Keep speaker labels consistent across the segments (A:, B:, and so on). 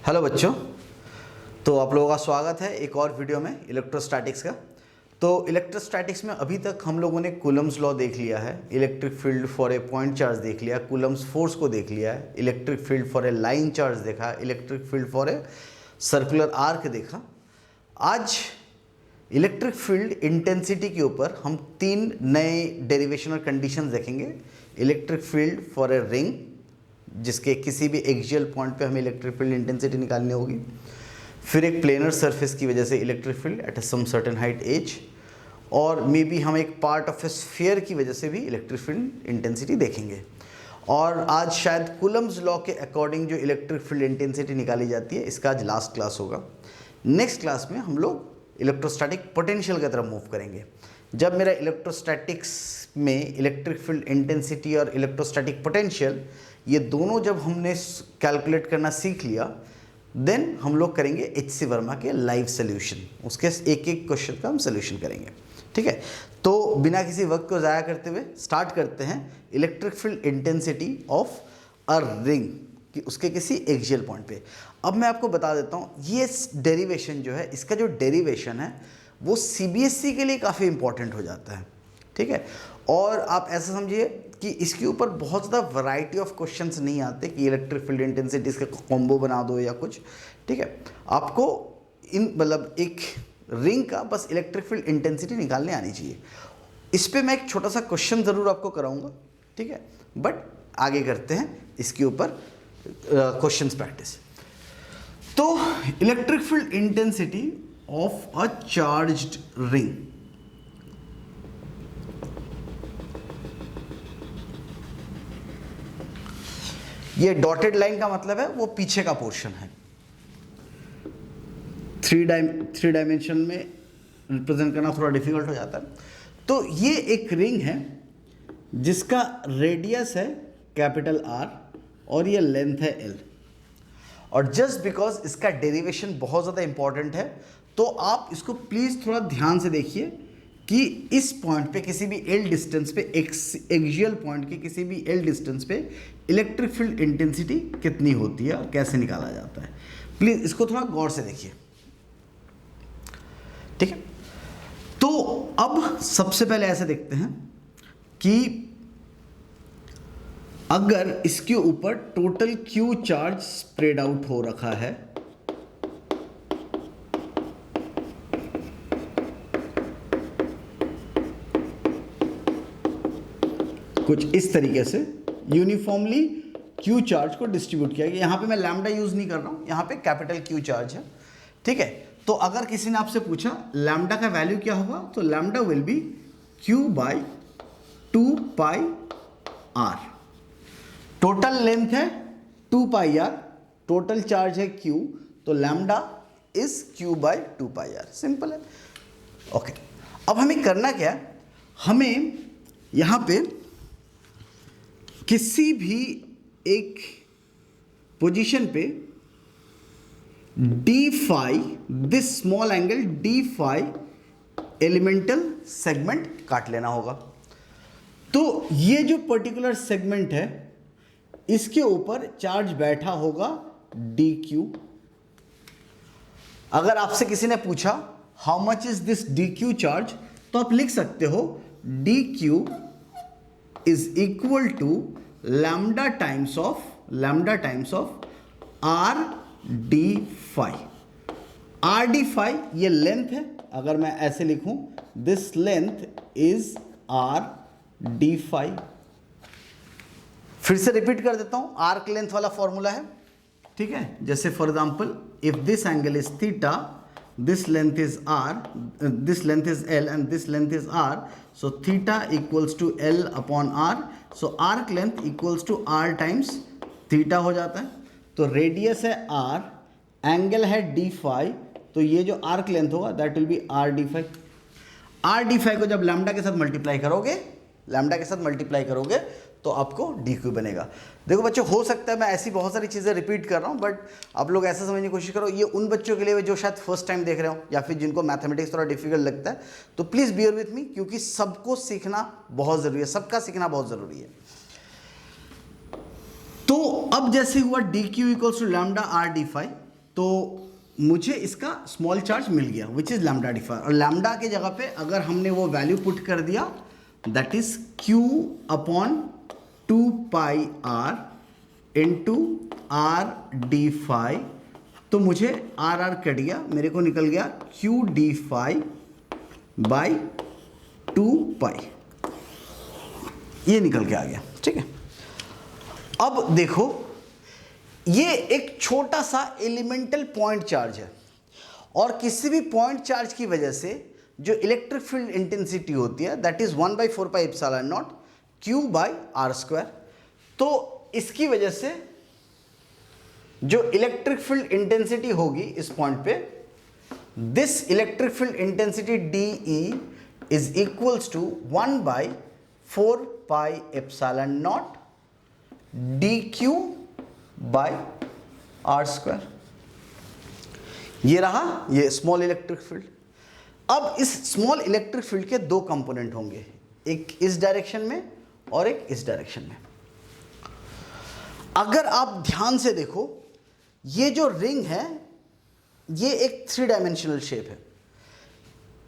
A: Hello बच्चों, तो आप लोगों का स्वागत है एक और वीडियो में इलेक्ट्रोस्टैटिक्स का। तो इलेक्ट्रोस्टैटिक्स में अभी तक हम लोगों ने कूलम्स लॉ देख लिया है, electric field for a point charge देख लिया, कूलम्स फोर्स को देख लिया है, electric field for a line charge देखा, electric field for a circular arc देखा। आज इलेक्ट्रिक फील्ड इंटेंसिटी के ऊपर हम तीन नए डेरिवेशन और कंडीशंस देखेंगे। Electric field for a ring, जिसके किसी भी एक्सियल पॉइंट पे हमें इलेक्ट्रिक फील्ड इंटेंसिटी निकालनी होगी। फिर एक प्लेनर सरफेस की वजह से electric field at some certain height h, और मे बी हम एक पार्ट ऑफ ए स्फीयर की वजह से भी इलेक्ट्रिक फील्ड इंटेंसिटी देखेंगे। और आज शायद कूलम्स लॉ के अकॉर्डिंग जो इलेक्ट्रिक फील्ड इंटेंसिटी निकाली जाती है, इसका आज लास्ट क्लास होगा। नेक्स्ट क्लास में हम लोग इलेक्ट्रोस्टैटिक पोटेंशियल की तरफ मूव करेंगे। जब मेरा इलेक्ट्रोस्टैटिक्स में इलेक्ट्रिक फील्ड इंटेंसिटी और इलेक्ट्रोस्टैटिक पोटेंशियल ये दोनों जब हमने कैलकुलेट करना सीख लिया, देन हम लोग करेंगे एच.सी. वर्मा के लाइव सोल्यूशन। उसके एक एक क्वेश्चन का हम सोल्यूशन करेंगे, ठीक है। तो बिना किसी वक्त को ज़ाया करते हुए स्टार्ट करते हैं electric field intensity of a ring कि उसके किसी एक्सियल पॉइंट पे। अब मैं आपको बता देता हूँ, ये डेरिवेशन जो है, इसका जो डेरिवेशन है वो सीबीएसई के लिए काफ़ी इंपॉर्टेंट हो जाता है, ठीक है। और आप ऐसा समझिए कि इसके ऊपर बहुत ज़्यादा वैरायटी ऑफ क्वेश्चंस नहीं आते कि इलेक्ट्रिक फील्ड इंटेंसिटी इसका कॉम्बो बना दो या कुछ, ठीक है। आपको इन मतलब एक रिंग का बस इलेक्ट्रिक फील्ड इंटेंसिटी निकालने आनी चाहिए। इस पे मैं एक छोटा सा क्वेश्चन ज़रूर आपको कराऊंगा, ठीक है। बट आगे करते हैं इसके ऊपर क्वेश्चंस प्रैक्टिस। तो electric field intensity of a charged ring, ये डॉटेड लाइन का मतलब है वो पीछे का पोर्शन है। थ्री डायमेंशन में रिप्रेजेंट करना थोड़ा डिफिकल्ट हो जाता है। तो ये एक रिंग है जिसका रेडियस है कैपिटल आर और ये लेंथ है एल। और जस्ट बिकॉज इसका डेरिवेशन बहुत ज़्यादा इंपॉर्टेंट है, तो आप इसको प्लीज़ थोड़ा ध्यान से देखिए कि इस पॉइंट पे किसी भी एल डिस्टेंस पे, एक्सियल पॉइंट के किसी भी एल डिस्टेंस पे इलेक्ट्रिक फील्ड इंटेंसिटी कितनी होती है और कैसे निकाला जाता है। प्लीज़ इसको थोड़ा गौर से देखिए, ठीक है। तो अब सबसे पहले ऐसे देखते हैं कि अगर इसके ऊपर total Q charge spread out हो रखा है, कुछ इस तरीके से यूनिफॉर्मली क्यू चार्ज को डिस्ट्रीब्यूट किया गया। यहां पे मैं लैम्डा यूज नहीं कर रहा हूं, यहां पे कैपिटल क्यू चार्ज है, ठीक है। तो अगर किसी ने आपसे पूछा लैम्डा का वैल्यू क्या होगा, तो lambda will be q by 2 pi r. Total length है 2 पाई आर, टोटल चार्ज है क्यू, तो lambda is q by 2 pi r. Simple है, ओके। अब हमें करना क्या है, हमें यहां पे किसी भी एक पोजीशन पे d phi, this small angle d phi elemental segment काट लेना होगा। तो ये जो पर्टिकुलर सेगमेंट है, इसके ऊपर चार्ज बैठा होगा डी क्यू। अगर आपसे किसी ने पूछा how much is this D Q charge, तो आप लिख सकते हो D Q is equal to lambda times of r d phi। r d phi ये लेंथ है, अगर मैं ऐसे लिखूं this length is r d phi। फिर से रिपीट कर देता हूं, आर्क लेंथ वाला फॉर्मूला है, ठीक है। जैसे for example if this angle is theta, this length is r, this length is l and this length is r, so theta equals to l upon r, so arc length equals to r times theta हो जाता है। तो radius है r, angle है d phi, तो ये जो arc length होगा that will B r d phi। r d phi को जब लैम्डा के साथ मल्टीप्लाई करोगे तो आपको dq बनेगा। देखो बच्चों, हो सकता है मैं ऐसी बहुत सारी चीज़ें रिपीट कर रहा हूँ, बट आप लोग ऐसा समझने की कोशिश करो, ये उन बच्चों के लिए जो शायद फर्स्ट टाइम देख रहे हो या फिर जिनको मैथमेटिक्स थोड़ा डिफिकल्ट लगता है, तो प्लीज़ बियर विथ मी, क्योंकि सबको सीखना बहुत ज़रूरी है, सबका सीखना बहुत ज़रूरी है। तो अब जैसे हुआ d q equals to lambda r d phi, तो मुझे इसका स्मॉल चार्ज मिल गया which is lambda d phi, और लैम्डा के जगह पे अगर हमने वो वैल्यू पुट कर दिया that is Q upon 2πr into r d phi, तो मुझे आर कट गया, मेरे को निकल गया Q डी फाई बाई 2π, ये निकल के आ गया। ठीक है, अब देखो ये एक छोटा सा एलिमेंटल पॉइंट चार्ज है, और किसी भी पॉइंट चार्ज की वजह से जो इलेक्ट्रिक फील्ड इंटेंसिटी होती है दैट इज 1/4πε0 Q/r²। तो इसकी वजह से जो इलेक्ट्रिक फील्ड इंटेंसिटी होगी इस पॉइंट पे, this electric field intensity DE is equals to 1/4πε0 dQ/r²। ये रहा ये स्मॉल इलेक्ट्रिक फील्ड। अब इस स्मॉल इलेक्ट्रिक फील्ड के दो कंपोनेंट होंगे, एक इस डायरेक्शन में और एक इस डायरेक्शन में। अगर आप ध्यान से देखो, ये जो रिंग है ये एक 3 डायमेंशनल शेप है।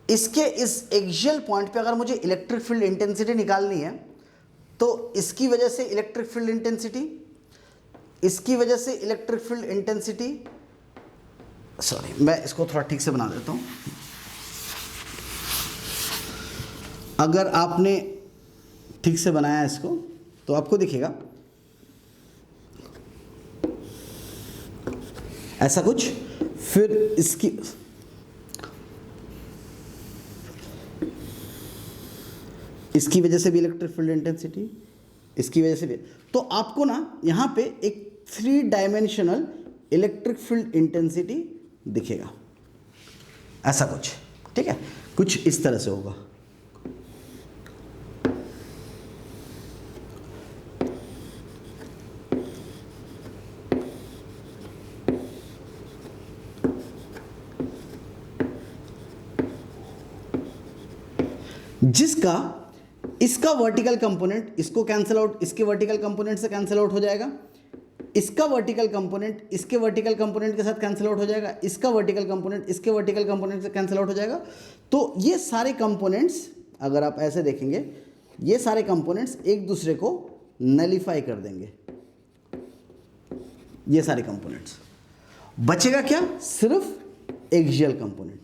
A: इसके इस एक्सियल पॉइंट पे अगर मुझे इलेक्ट्रिक फील्ड इंटेंसिटी निकालनी है तो इसकी वजह से इलेक्ट्रिक फील्ड इंटेंसिटी, इसकी वजह से इलेक्ट्रिक फील्ड इंटेंसिटी, सॉरी मैं इसको थोड़ा ठीक से बना देता हूं। अगर आपने ठीक से बनाया इसको तो आपको दिखेगा ऐसा कुछ, फिर इसकी वजह से भी इलेक्ट्रिक फील्ड इंटेंसिटी, इसकी वजह से भी, तो आपको ना यहाँ पे एक 3 डायमेंशनल इलेक्ट्रिक फील्ड इंटेंसिटी दिखेगा ऐसा कुछ। ठीक है, कुछ इस तरह से होगा। जिसका इसका वर्टिकल कंपोनेंट इसको कैंसिल आउट, इसके वर्टिकल कंपोनेंट से कैंसिल आउट हो जाएगा, इसका वर्टिकल कंपोनेंट इसके वर्टिकल कंपोनेंट के साथ कैंसिल आउट हो जाएगा, इसका वर्टिकल कंपोनेंट इसके वर्टिकल कंपोनेंट से कैंसिल आउट हो जाएगा। तो ये सारे कंपोनेंट्स अगर आप ऐसे देखेंगे, ये सारे कंपोनेंट्स एक दूसरे को नलीफाई कर देंगे। ये सारे कंपोनेंट्स बचेगा क्या, सिर्फ एक्सियल कंपोनेंट,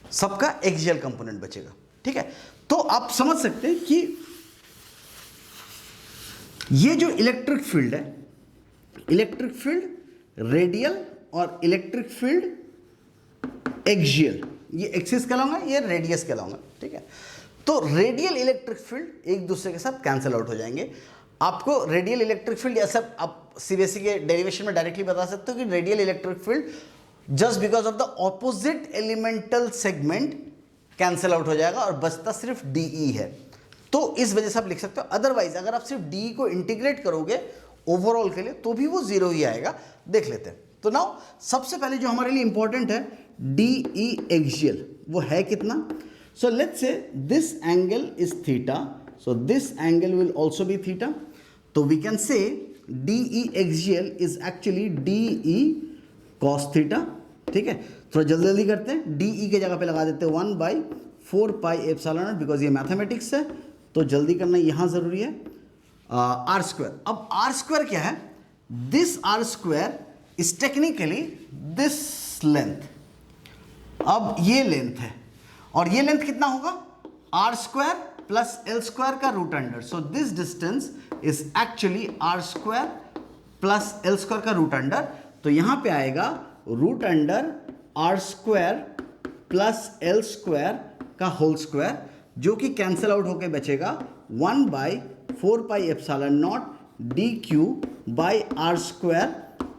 A: सबका एक्सियल कंपोनेंट बचेगा। ठीक है, तो आप समझ सकते हैं कि ये जो इलेक्ट्रिक फील्ड है, इलेक्ट्रिक फील्ड रेडियल और इलेक्ट्रिक फील्ड एक्सियल, ये एक्सिस कहलाऊंगा, ये रेडियस कहलाऊंगा। ठीक है, तो रेडियल इलेक्ट्रिक फील्ड एक दूसरे के साथ कैंसिल आउट हो जाएंगे। आपको रेडियल इलेक्ट्रिक फील्ड ऐसा आप सीबीएसई के डेरिवेशन में डायरेक्टली बता सकते हो कि radial electric field just because of the opposite elemental segment cancel out हो जाएगा और बचता सिर्फ DE है। तो इस वजह से आप लिख सकते हो। अदरवाइज अगर आप सिर्फ DE को इंटीग्रेट करोगे ओवरऑल के लिए तो भी वो 0 ही आएगा। देख लेते हैं। तो नाउ सबसे पहले जो हमारे लिए इंपॉर्टेंट है DE एक्सियल, वो है कितना। So let's say this angle is theta, so this angle will also be theta. तो we can say DE axial is actually DE cos theta. ठीक है, थोड़ा जल्दी जल्दी करते हैं। DE के जगह पे लगा देते हैं 1/4πε0 बिकॉज ये मैथमेटिक्स है तो जल्दी करना यहाँ ज़रूरी है। r², अब r² क्या है, this r² is technically this length. अब ये लेंथ है और ये लेंथ कितना होगा, r² प्लस l² का root under. So this distance is actually r² plus l² का रूट अंडर। तो यहाँ पे आएगा root under r² plus l² का होल स्क्वायर, जो कि कैंसिल आउट होके बचेगा 1/4πε0 dQ/r²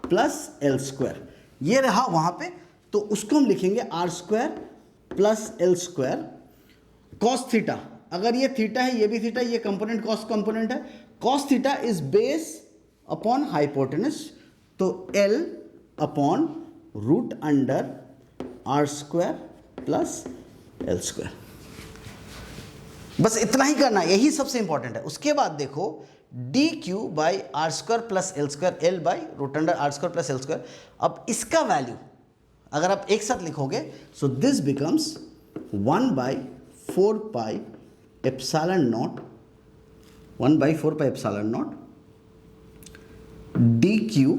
A: प्लस l²। ये रहा वहाँ पे, तो उसको हम लिखेंगे r² plus l²। cos theta, अगर ये थीटा है ये भी थीटा, ये कंपोनेंट कॉस कंपोनेंट है। cos theta is base upon hypotenuse, तो L upon root under r² plus l²। बस इतना ही करना, यही सबसे इंपॉर्टेंट है। उसके बाद देखो d q by r square plus l square, l by root under r square plus l square. अब इसका वैल्यू अगर आप एक साथ लिखोगे, so this becomes 1/4 pi epsilon naught, 1/4 pi epsilon naught d q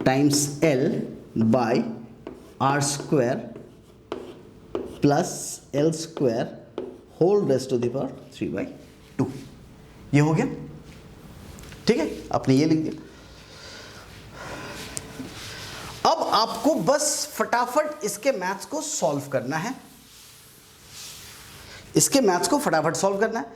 A: times l by r square plus l square whole raised to the power 3/2। ये हो गया, ठीक है, आपने ये लिख दिया। अब आपको बस फटाफट इसके मैथ्स को सॉल्व करना है, इसके मैथ्स को फटाफट सॉल्व करना है।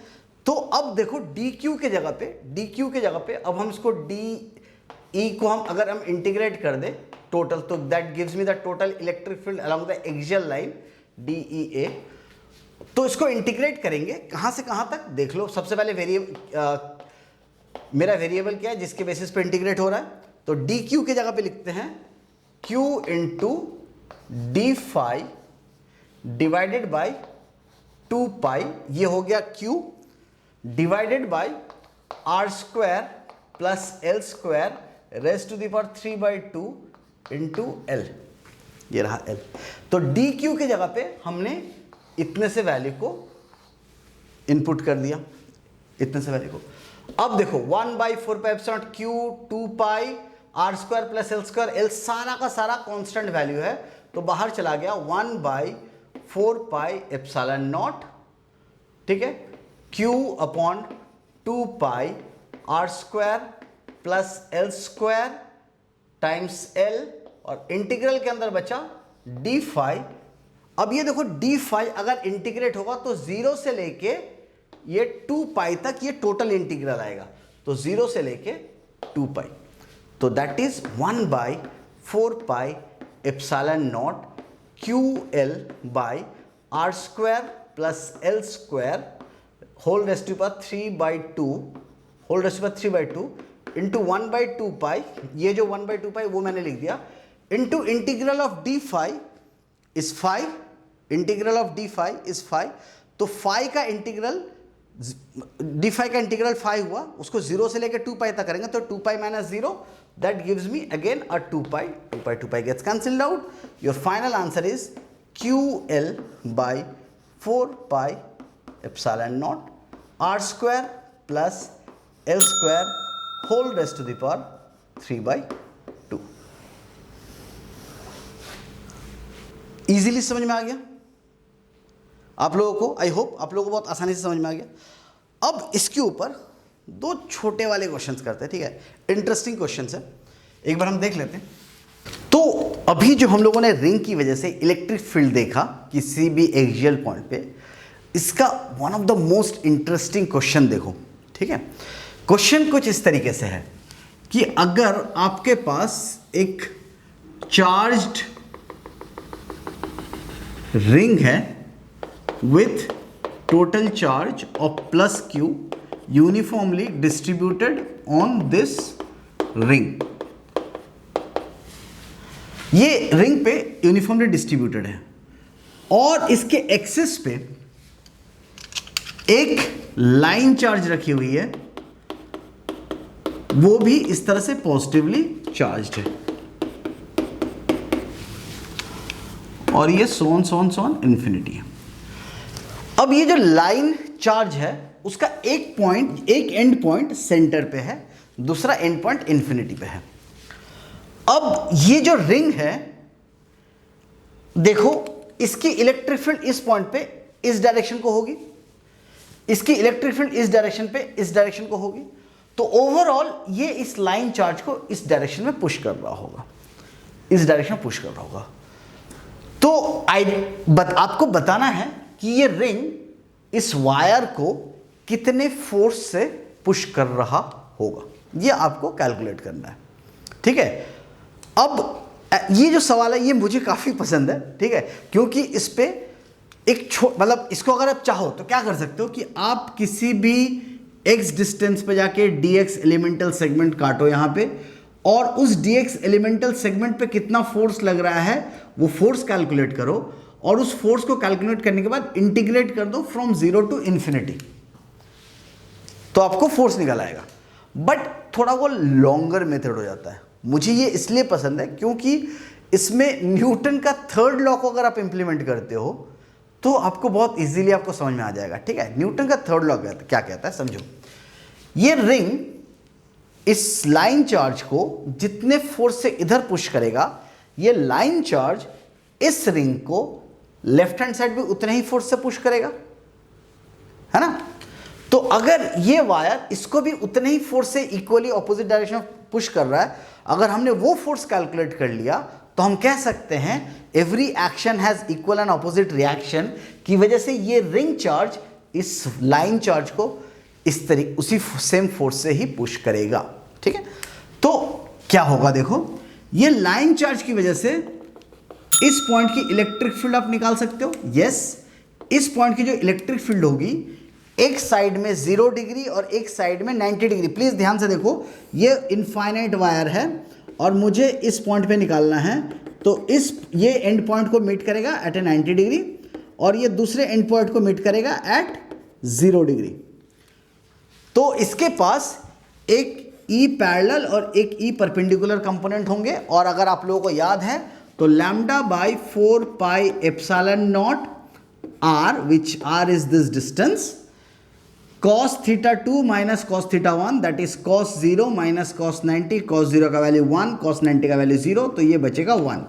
A: तो अब देखो dq के जगह पे अब हम इसको de को हम अगर हम इंटीग्रेट कर दे टोटल, तो that gives me the total electric field along the axial line DEA। तो इसको इंटीग्रेट करेंगे कहां से कहां तक देख लो। सबसे पहले मेरा वेरिएबल क्या है जिसके बेसिस पे इंटीग्रेट हो रहा है, तो dq के जगह पे लिखते हैं q into d phi divided by 2 pi, ये हो गया q divided by r square plus l square raised to the power 3/2 into l, ये रहा एल। तो डी क्यू के जगह पे हमने इतने से वैल्यू को इनपुट कर दिया, इतने से वैल्यू को। अब देखो 1/4 pi epsilon q 2 pi r square plus l square, l सारा का सारा कांस्टेंट वैल्यू है, तो बाहर चला गया 1/4 पाई एप्सिलॉन नॉट, ठीक है, q upon 2 pi r square plus l square times l, और इंटीग्रल के अंदर बचा डी फाई। अब ये देखो डी फाई अगर इंटीग्रेट होगा तो 0 से लेके ये 2 पाई तक ये टोटल इंटीग्रल आएगा, तो 0 से लेके 2 पाई, तो that is 1/4 pi epsilon naught q l by r square plus l square whole raised to power 3/2 whole raised to power 3/2 into 1/2 pi, ये जो 1/2 पाई वो मैंने लिख दिया, into integral of d phi is 5, integral of d phi is 5, तो phi का integral d phi का integral 5 हुआ, उसको 0 से लेकर 2 पाई तक करेंगे तो 2 pi minus 0, that gives me again a 2 pi, 2 pi gets cancelled out. Your final answer is QL by 4 pi epsilon naught r square plus l square whole raised to the power 3/2। Easily समझ में आ गया आप लोगों को, I hope आप लोगों को बहुत आसानी से समझ में आ गया। अब इसके ऊपर 2 छोटे वाले क्वेश्चंस करते हैं, ठीक है, इंटरेस्टिंग क्वेश्चंस है, एक बार हम देख लेते हैं। तो अभी जो हम लोगों ने रिंग की वजह से इलेक्ट्रिक फील्ड देखा किसी भी एक्सियल पॉइंट पे, इसका one of the most interesting question देखो, ठीक है। क्वेश्चन कुछ इस तरीके से है कि अगर आपके पास एक चार्ज्ड रिंग है with total charge of plus q uniformly distributed on this ring, ये रिंग पे यूनिफॉर्मली डिस्ट्रीब्यूटेड है और इसके एक्सिस पे एक लाइन चार्ज रखी हुई है, वो भी इस तरह से पॉजिटिवली चार्ज्ड है, और ये सोन सोन सोन इंफिनिटी है। अब ये जो लाइन चार्ज है उसका एक एंड पॉइंट सेंटर पे है, दूसरा एंड पॉइंट इंफिनिटी पे है। अब ये जो रिंग है देखो, इसकी इलेक्ट्रिक फील्ड इस पॉइंट पे इस डायरेक्शन को होगी, इसकी इलेक्ट्रिक फील्ड इस डायरेक्शन पे इस डायरेक्शन को होगी, तो ओवरऑल ये इस लाइन चार्ज को इस डायरेक्शन में पुश कर रहा होगा, इस डायरेक्शन में पुश कर रहा होगा। तो आपको बताना है कि ये रिंग इस वायर को कितने फोर्स से पुश कर रहा होगा, ये आपको कैलकुलेट करना है, ठीक है। अब ये जो सवाल है ये मुझे काफ़ी पसंद है, ठीक है, क्योंकि इस पे एक मतलब इसको अगर आप चाहो तो क्या कर सकते हो कि आप किसी भी x डिस्टेंस पे जाके dx एलिमेंटल सेगमेंट काटो यहाँ पे, और उस dx एलिमेंटल सेगमेंट पे कितना फोर्स लग रहा है वो फोर्स कैलकुलेट करो, और उस फोर्स को कैलकुलेट करने के बाद इंटीग्रेट कर दो फ्रॉम 0 टू इन्फिनिटी। तो आपको फोर्स निकल आएगा। बट थोड़ा वो लॉन्गर मेथड हो जाता है। मुझे ये इसलिए पसंद है क्योंकि इसमें न्यूटन का थर्ड लॉ को अगर आप इंप्लीमेंट करते हो तो आपको बहुत इजीली आपको समझ में आ जाएगा। ठीक है, न्यूटन का थर्ड लॉ क्या कहता है समझो। ये रिंग इस लाइन चार्ज को जितने फोर्स से इधर पुश करेगा, ये लाइन चार्ज इस रिंग को लेफ्ट हैंड साइड भी उतने ही फोर्स से पुश करेगा, है ना। तो अगर ये वायर इसको भी उतने ही फोर्स से इक्वली ऑपोजिट डायरेक्शन में पुश कर रहा है, अगर हमने वो फोर्स कैलकुलेट कर लिया तो हम कह सकते हैं every action has equal and opposite reaction की वजह से ये रिंग चार्ज इस लाइन चार्ज को इस तरीके उसी सेम फोर्स से ही पुश करेगा। ठीक है, तो क्या होगा देखो, ये लाइन चार्ज की वजह से इस पॉइंट की इलेक्ट्रिक फील्ड आप निकाल सकते हो। यस, इस पॉइंट की जो इलेक्ट्रिक फील्ड होगी, एक साइड में 0 डिग्री और एक साइड में 90 डिग्री। प्लीज ध्यान से देखो, ये इनफाइनाइट वायर है और मुझे इस पॉइंट पे निकालना है, तो ये एंड पॉइंट को मीट करेगा एट ए 90 डिग्री और ये दूसरे एंड पॉइंट को मीट करेगा एट 0 डिग्री। तो इसके पास एक ई पैरेलल और एक ई परपेंडिकुलर कंपोनेंट होंगे। और अगर आप लोगों को याद है तो lambda by 4 pi epsilon naught r, which r is this distance, cos theta 2 minus cos theta 1, that is cos 0 minus cos 90, cos 0 का वैल्यू 1, cos 90 का वैल्यू 0, तो ये बचेगा 1।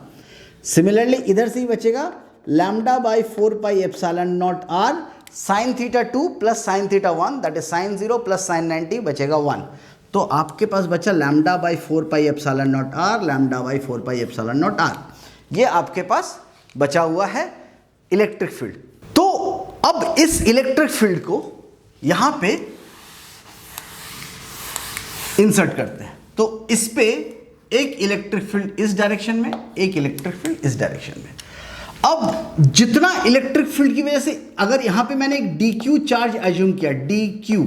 A: सिमिलरली इधर से ही बचेगा lambda by 4 pi epsilon naught r sine theta 2 plus sine theta 1, that is sine 0 plus sine 90, बचेगा 1। तो आपके पास बचा lambda by 4 pi epsilon naught r, lambda by 4 pi epsilon naught r, ये आपके पास बचा हुआ है इलेक्ट्रिक फील्ड। तो अब इस इलेक्ट्रिक फील्ड को यहां पे इंसर्ट करते हैं, तो इस पे एक इलेक्ट्रिक फील्ड इस डायरेक्शन में, एक इलेक्ट्रिक फील्ड इस डायरेक्शन में। अब जितना इलेक्ट्रिक फील्ड की वजह से, अगर यहां पे मैंने एक डी क्यू चार्ज एज्यूम किया, डी क्यू,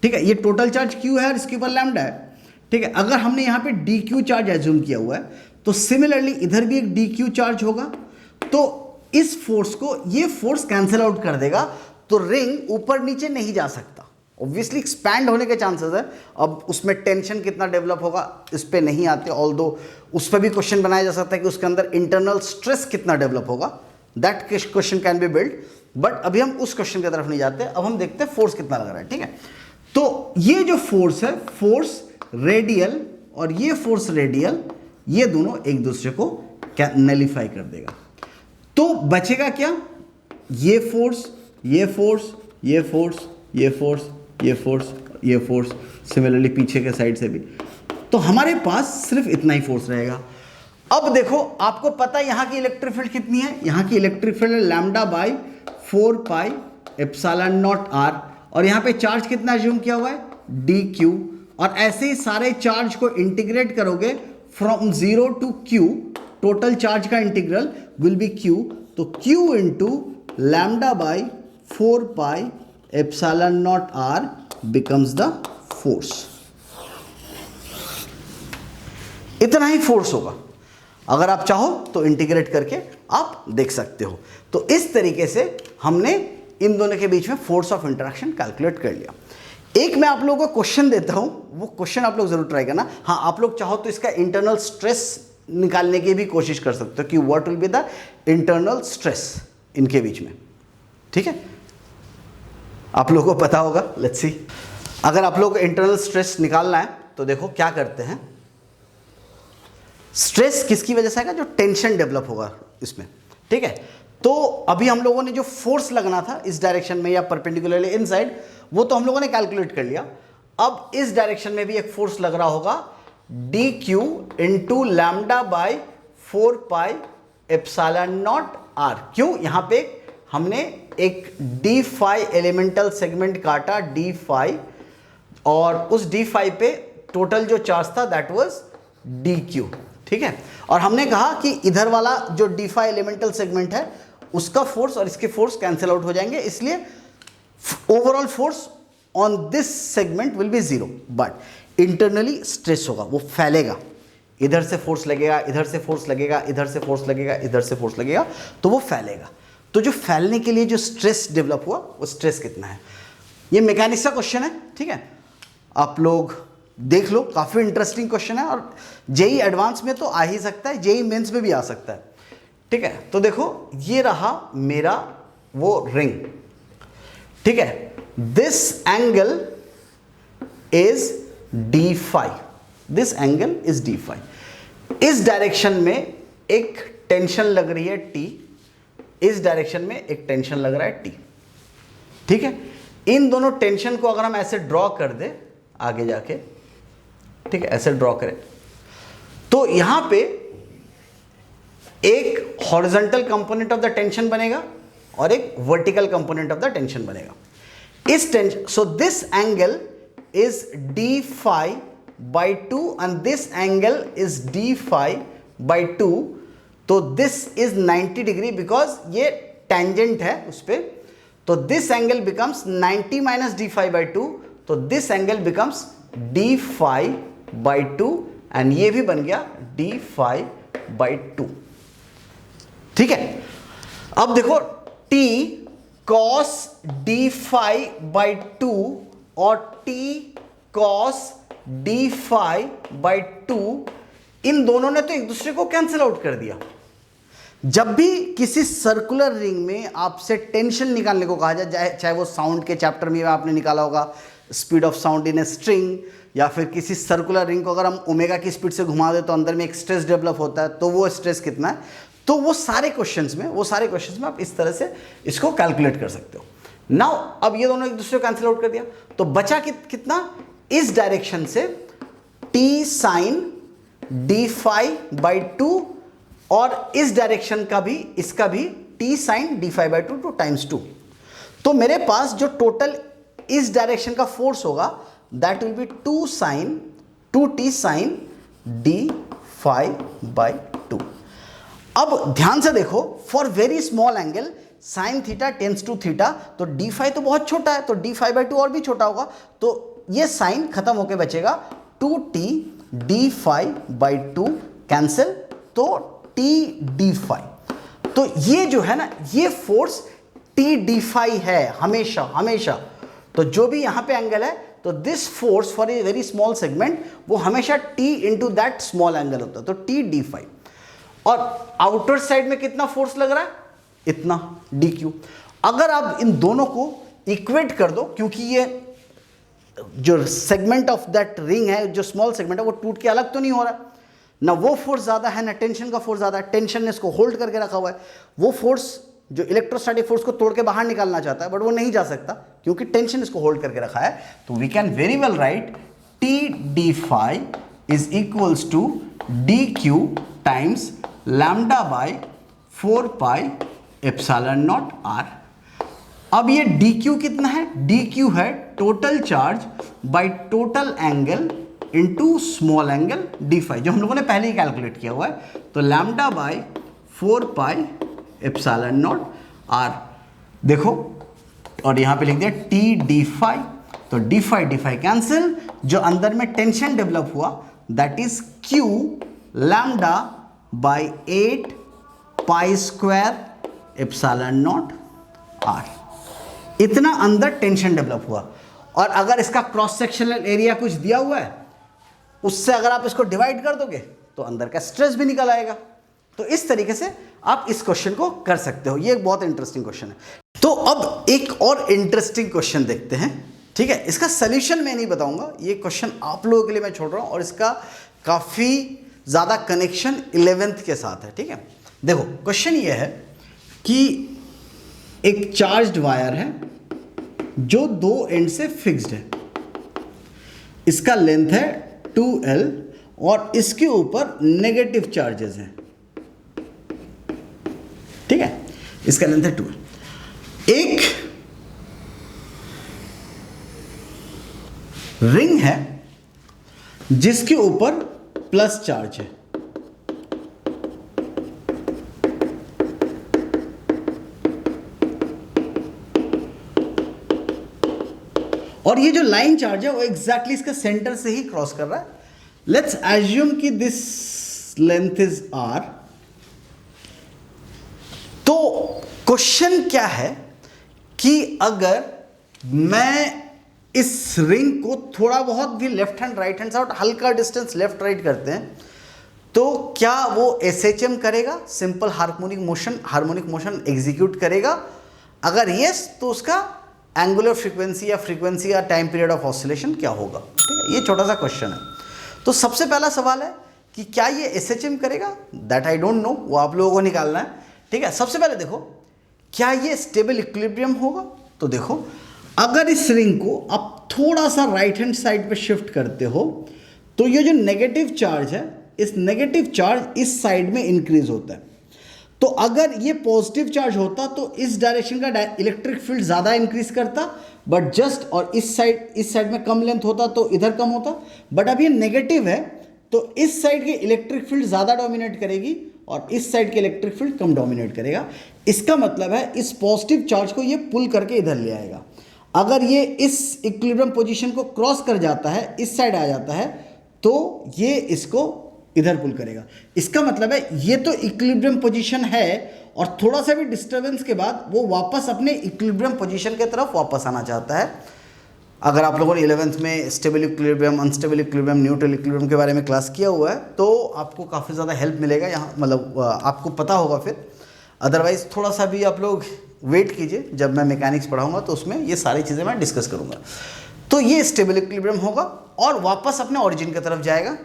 A: ठीक है, ये टोटल चार्ज क्यू है और इसके ऊपर लैम्डा है। ठीक है, अगर हमने यहां पे डी क्यू चार्ज एज्यूम किया हुआ है तो सिमिलरली इधर भी एक डी क्यू चार्ज होगा, तो इस फोर्स को ये फोर्स कैंसिल आउट कर देगा, तो रिंग ऊपर नीचे नहीं जा सकता। ऑब्वियसली एक्सपैंड होने के चांसेस है। अब उसमें टेंशन कितना डेवलप होगा इस पे नहीं आते, ऑल्दो उस पर भी क्वेश्चन बनाया जा सकता है कि उसके अंदर इंटरनल स्ट्रेस कितना डेवलप होगा, that question can be build. But अभी हम उस क्वेश्चन की तरफ नहीं जाते, अब हम देखते हैं फोर्स कितना लग रहा है। ठीक है, तो ये जो फोर्स है, फोर्स रेडियल और ये फोर्स रेडियल, ये दोनों एक दूसरे को नलिफाई कर देगा। तो बचेगा क्या, ये फोर्स, ये फोर्स, ये फोर्स, ये फोर्स, ये फोर्स, ये फोर्स, सिमिलरली पीछे के साइड से भी। तो हमारे पास सिर्फ इतना ही फोर्स रहेगा। अब देखो, आपको पता है यहां की इलेक्ट्रिक फील्ड कितनी है, यहां की इलेक्ट्रिक फील्ड है lambda by 4 pi epsilon naught r, और यहां पे चार्ज कितना एज्यूम किया हुआ है, डी क्यू। और ऐसे ही सारे चार्ज को इंटीग्रेट करोगे from 0 to q, total charge का इंटीग्रल विल बी क्यू, तो q into lambda by 4 pi epsilon naught r becomes the force. इतना ही फोर्स होगा। अगर आप चाहो तो इंटीग्रेट करके आप देख सकते हो। तो इस तरीके से हमने इन दोनों के बीच में फोर्स ऑफ इंटरेक्शन कैलकुलेट कर लिया। एक मैं आप लोगों को क्वेश्चन देता हूं, वो क्वेश्चन आप लोग जरूर ट्राई करना। हाँ, आप लोग चाहो तो इसका इंटरनल स्ट्रेस निकालने की भी कोशिश कर सकते हो कि what will be the internal stress इनके बीच में। ठीक है, आप लोगों को पता होगा। लेट्स सी, अगर आप लोगों को इंटरनल स्ट्रेस निकालना है तो देखो क्या करते हैं। स्ट्रेस किसकी वजह से आएगा, जो टेंशन डेवलप होगा इसमें। ठीक है, तो अभी हम लोगों ने जो फोर्स लगना था इस डायरेक्शन में या परपेंडिकुलरली इनसाइड, वो तो हम लोगों ने कैलकुलेट कर लिया। अब इस डायरेक्शन में भी एक फोर्स लग रहा होगा, d q into lambda by 4 pi epsilon naught r. क्यों, यहां पे हमने एक डी फाई एलिमेंटल सेगमेंट काटा, डी फाई, और उस डी फाई पे टोटल जो चार्ज था दैट वाज डी क्यू। ठीक है, और हमने कहा कि इधर वाला जो डी फाई एलिमेंटल सेगमेंट है उसका फोर्स और इसके फोर्स कैंसिल आउट हो जाएंगे, इसलिए overall force on this segment will be 0, but internally stress होगा, वो फैलेगा। इधर से फोर्स लगेगा, इधर से फोर्स लगेगा, इधर से फोर्स लगेगा, इधर से फोर्स लगेगा, तो वो फैलेगा। तो जो फैलने के लिए जो स्ट्रेस डेवलप हुआ, वो स्ट्रेस कितना है, ये मैकेनिक्स का क्वेश्चन है, ठीक है, आप लोग देख लो, काफी इंटरेस्टिंग क्वेश्चन है और जेई एडवांस में तो आ ही सकता है, जेई मेंस में भी आ सकता है, ठीक है। तो देखो ये रहा मेरा वो रिंग, ठीक है, this angle is d5, this angle is d5। इस डायरेक्शन में एक टेंशन लग रही है T, इस डायरेक्शन में एक टेंशन लग रहा है T, ठीक है। इन दोनों टेंशन को अगर हम ऐसे ड्रॉ कर दे आगे जाके, ठीक है, ऐसे ड्रॉ करें तो यहां पे एक horizontal component of the tension बनेगा और एक vertical component of the tension बनेगा। इस tension, so this angle is d5 by 2 and this angle is d5 by 2, तो this is 90 डिग्री बिकॉज ये टेंजेंट है उस पे, तो this angle becomes 90 minus d5 by 2, तो this angle becomes d5 by 2 and ये भी बन गया d5 by 2, ठीक है। अब देखो t cos d5 by 2 और t cos d5 by 2, इन दोनों ने तो एक दूसरे को कैंसिल आउट कर दिया। जब भी किसी सर्कुलर रिंग में आपसे टेंशन निकालने को कहा जाए, चाहे वो साउंड के चैप्टर में आपने निकाला होगा speed of sound in a string, या फिर किसी सर्कुलर रिंग को अगर हम ओमेगा की स्पीड से घुमा दे तो अंदर में एक स्ट्रेस डेवलप होता है, तो वो स्ट्रेस कितना है, तो वो सारे क्वेश्चंस में आप इस तरह से इसको कैलकुलेट कर सकते हो। नाउ अब ये दोनों एक दूसरे को कैंसिल आउट कर दिया, तो बचा कितना, इस डायरेक्शन से t sin d5 by 2 और इस डायरेक्शन का भी, इसका भी t sin d5 by 2 times 2। तो मेरे पास जो टोटल इस डायरेक्शन का फोर्स होगा that will be 2t sin d5 by 2। अब ध्यान से देखो, for very small angle sine theta tends to theta, तो d5 तो बहुत छोटा है, तो d5 by 2 और भी छोटा होगा, तो ये साइन खत्म होके बचेगा 2t d5 by 2 कैंसिल, तो t d5। तो ये जो है ना, ये फोर्स t d5 है हमेशा। तो जो भी यहां पे एंगल है, तो this force for a very small segment वो हमेशा t into that small angle होता है, तो t d5। और आउटर साइड में कितना फोर्स लग रहा है, इतना dq। अगर आप इन दोनों को इक्वेट कर दो, क्योंकि ये जो सेगमेंट ऑफ दैट रिंग है, जो स्मॉल सेगमेंट है, वो टूट के अलग तो नहीं हो रहा, ना वो फोर्स ज्यादा है ना टेंशन का फोर्स ज्यादा है, टेंशन ने इसको होल्ड करके रखा हुआ है। वो फोर्स जो इलेक्ट्रोस्टैटिक फोर्स को तोड़ के बाहर निकालना चाहता है, बट वो नहीं जा सकता क्योंकि टेंशन इसको होल्ड करके रखा है। तो we can very well write t d5 is equals to dq times lambda by 4 pi epsilon naught r। अब ये dq कितना है, dq है total charge by total angle into small angle d5, जो हम लोगों ने पहले ही कैलकुलेट किया हुआ है। तो lambda by 4 pi epsilon naught r, देखो, और यहां पे लिख दिया t d5, तो d5 कैंसिल, जो अंदर में टेंशन डेवलप हुआ that is q lambda by 8 pi square epsilon naught r। इतना अंदर टेंशन डेवलप हुआ, और अगर इसका क्रॉस सेक्शनल एरिया कुछ दिया हुआ है, उससे अगर आप इसको डिवाइड कर दोगे तो अंदर का स्ट्रेस भी निकल आएगा। तो इस तरीके से आप इस क्वेश्चन को कर सकते हो। ये एक बहुत इंटरेस्टिंग क्वेश्चन है। तो अब एक और इंटरेस्टिंग क्वेश्चन देखते हैं, ठीक है। इसका सॉल्यूशन मैं नहीं बताऊंगा, ये क्वेश्चन आप लोगों के लिए मैं छोड़ रहा हूं, और इसका काफी ज्यादा कनेक्शन 11th के साथ है, ठीक है। देखो क्वेश्चन ये है कि एक चार्ज्ड वायर है जो दो एंड से फिक्स्ड है, इसका लेंथ है 2l और इसके ऊपर नेगेटिव चार्जेस हैं, ठीक है, इसका लेंथ है 2l। एक रिंग है जिसके ऊपर प्लस चार्ज है, और ये जो लाइन चार्ज है वो एग्जैक्टली इसके सेंटर से ही क्रॉस कर रहा है। लेट्स एज्यूम कि दिस लेंथ इज r। तो क्वेश्चन क्या है कि अगर मैं इस रिंग को थोड़ा बहुत भी left hand right hand side हल्का डिस्टेंस लेफ्ट राइट करते हैं तो क्या वो SHM करेगा, सिंपल हार्मोनिक मोशन एग्जीक्यूट करेगा? अगर यस तो उसका एंगुलर फ्रीक्वेंसी या टाइम पीरियड ऑफ ऑसिलेशन क्या होगा? ठीक है, ये छोटा सा क्वेश्चन है। तो सबसे पहला सवाल है कि क्या ये SHM करेगा? दैट आई डोंट नो, वो आप लोगों को निकालना है। ठीक है, सबसे पहले देखो क्या ये स्टेबल इक्विलिब्रियम होगा? तो देखो अगर इस रिंग को आप थोड़ा सा राइट हैंड साइड पे शिफ्ट करते हो तो ये जो नेगेटिव चार्ज है, इस नेगेटिव चार्ज इस साइड में इंक्रीज होता है। तो अगर ये पॉजिटिव चार्ज होता तो इस डायरेक्शन का इलेक्ट्रिक फील्ड ज़्यादा इंक्रीज करता, बट जस्ट और इस साइड में कम लेंथ होता तो इधर कम होता। बट अब ये नेगेटिव है तो इस साइड के इलेक्ट्रिक फील्ड ज़्यादा डोमिनेट करेगी और इस साइड के इलेक्ट्रिक फील्ड कम डोमिनेट करेगा। इसका मतलब है इस पॉजिटिव चार्ज को ये पुल करके इधर ले आएगा। अगर ये इस इक्विलिब्रियम पोजीशन को क्रॉस कर जाता है, इस साइड आ जाता है, तो ये इसको इधर पुल करेगा। इसका मतलब है ये तो इक्विलिब्रियम पोजीशन है और थोड़ा सा भी डिस्टर्बेंस के बाद वो वापस अपने इक्विलिब्रियम पोजीशन के तरफ वापस आना चाहता है। अगर आप लोगों ने 11th में stable equilibrium, unstable equilibrium, neutral equilibrium के बारे में क्लास किया हुआ है तो आपको काफ़ी ज़्यादा हेल्प मिलेगा यहाँ, मतलब आपको पता होगा फिर। अदरवाइज़ थोड़ा सा भी आप लोग वेट कीजिए, जब मैं मैकेनिक्स पढ़ाऊँगा तो उसमें ये सारी चीज़ें मैं डिस्कस करूँगा। तो ये स्टेबल इक्विलिब्रियम होगा और वापस अपने ऑरिजिन की तरफ जाएगा।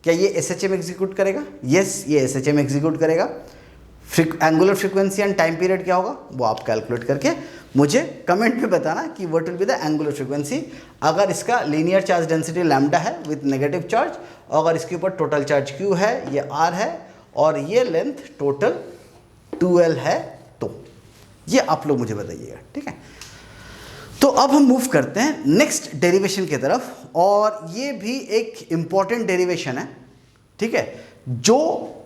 A: क्या ये SHM एग्जीक्यूट करेगा? यस, ये SHM एग्जीक्यूट करेगा। Angular frequency and time period क्या होगा वो आप कैलकुलेट करके मुझे कमेंट में बताना कि what will be the angular frequency. अगर इसका लीनियर चार्ज डेंसिटी लैम्डा है विथ नेगेटिव चार्ज, अगर इसके ऊपर टोटल चार्ज Q है, ये R है और ये लेंथ टोटल 2L है, तो ये आप लोग मुझे बताइएगा। ठीक है, तो अब हम मूव करते हैं नेक्स्ट डेरिवेशन की तरफ, और ये भी एक इम्पॉर्टेंट डेरिवेशन है। ठीक है, जो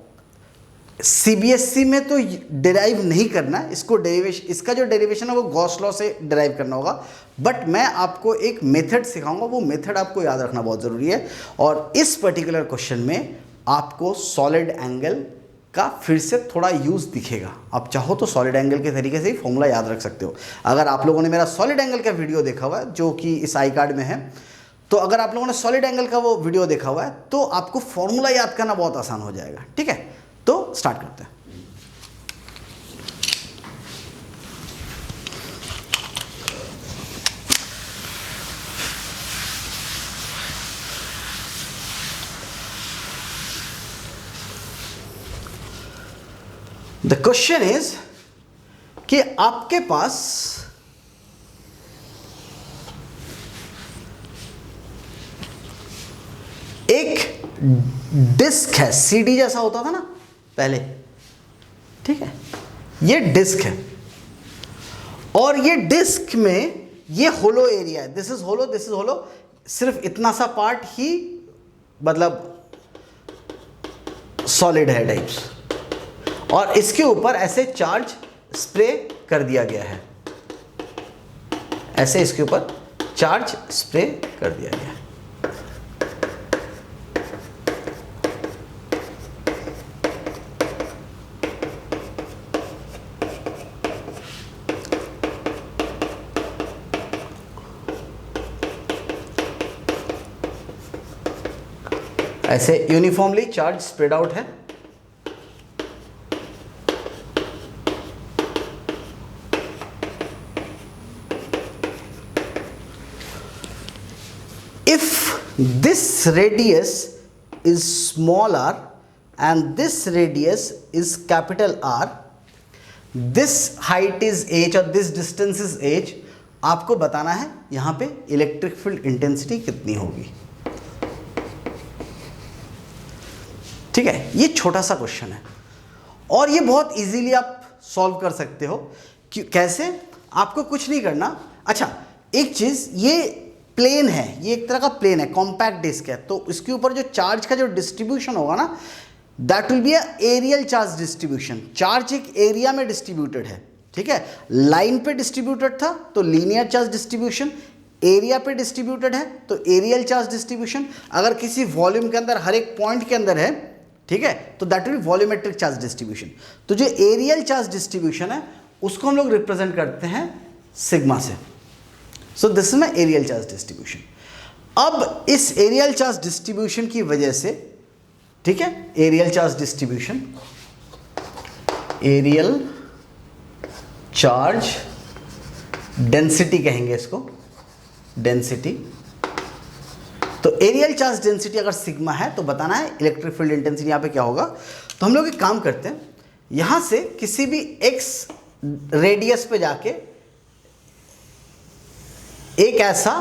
A: CBSE में तो डिराइव नहीं करना है इसको, डेरिवेशन, इसका जो डेरिवेशन है वो गॉस लॉ से डिराइव करना होगा। बट मैं आपको एक मेथड सिखाऊंगा, वो मेथड आपको याद रखना बहुत ज़रूरी है। और इस पर्टिकुलर क्वेश्चन में आपको सॉलिड एंगल का फिर से थोड़ा यूज़ दिखेगा। आप चाहो तो सॉलिड एंगल के तरीके से ही फॉर्मूला याद रख सकते हो। अगर आप लोगों ने मेरा सॉलिड एंगल का वीडियो देखा हुआ है जो कि इस आई कार्ड में है, तो अगर आप लोगों ने सॉलिड एंगल का वो वीडियो देखा हुआ है तो आपको फॉर्मूला याद करना बहुत आसान हो जाएगा। ठीक है, तो स्टार्ट करते हैं। द क्वेश्चन इज कि आपके पास एक डिस्क है, CD जैसा होता था ना पहले। ठीक है, ये डिस्क है और ये डिस्क में ये होलो एरिया है। This is hollow, this is hollow, सिर्फ इतना सा पार्ट ही मतलब सॉलिड है टाइप्स, और इसके ऊपर ऐसे चार्ज स्प्रे कर दिया गया है, ऐसे इसके ऊपर चार्ज स्प्रे कर दिया गया है। ऐसे यूनिफॉर्मली चार्ज स्प्रेड आउट है। If this radius is small r and this radius is capital R, this height is h और this distance is h, आपको बताना है यहाँ पे इलेक्ट्रिक फील्ड इंटेंसिटी कितनी होगी। ठीक है, ये छोटा सा क्वेश्चन है और ये बहुत इजीली आप सॉल्व कर सकते हो। कैसे? आपको कुछ नहीं करना। अच्छा, एक चीज़, ये प्लेन है, ये एक तरह का प्लेन है, कॉम्पैक्ट डिस्क है, तो इसके ऊपर जो चार्ज का जो डिस्ट्रीब्यूशन होगा ना, that will be a areal charge distribution. Charge एक एरिया में डिस्ट्रीब्यूटेड है। ठीक है, लाइन पे डिस्ट्रीब्यूटेड था तो लीनियर चार्ज डिस्ट्रीब्यूशन, एरिया पे डिस्ट्रीब्यूटेड है तो एरियल चार्ज डिस्ट्रीब्यूशन। अगर किसी वॉल्यूम के अंदर हर एक पॉइंट के अंदर है, ठीक है, तो that will volumetric charge distribution. तो जो एरियल चार्ज डिस्ट्रीब्यूशन है उसको हम लोग रिप्रेजेंट करते हैं सिग्मा से। सो this is my areal charge distribution. अब इस एरियल चार्ज डिस्ट्रीब्यूशन की वजह से, ठीक है, areal charge distribution, areal charge density कहेंगे इसको, डेंसिटी। तो एरियल चार्ज डेंसिटी अगर सिग्मा है तो बताना है इलेक्ट्रिक फील्ड इंटेंसिटी यहाँ पे क्या होगा। तो हम लोग एक काम करते हैं, यहां से किसी भी एक्स रेडियस पे जाके एक ऐसा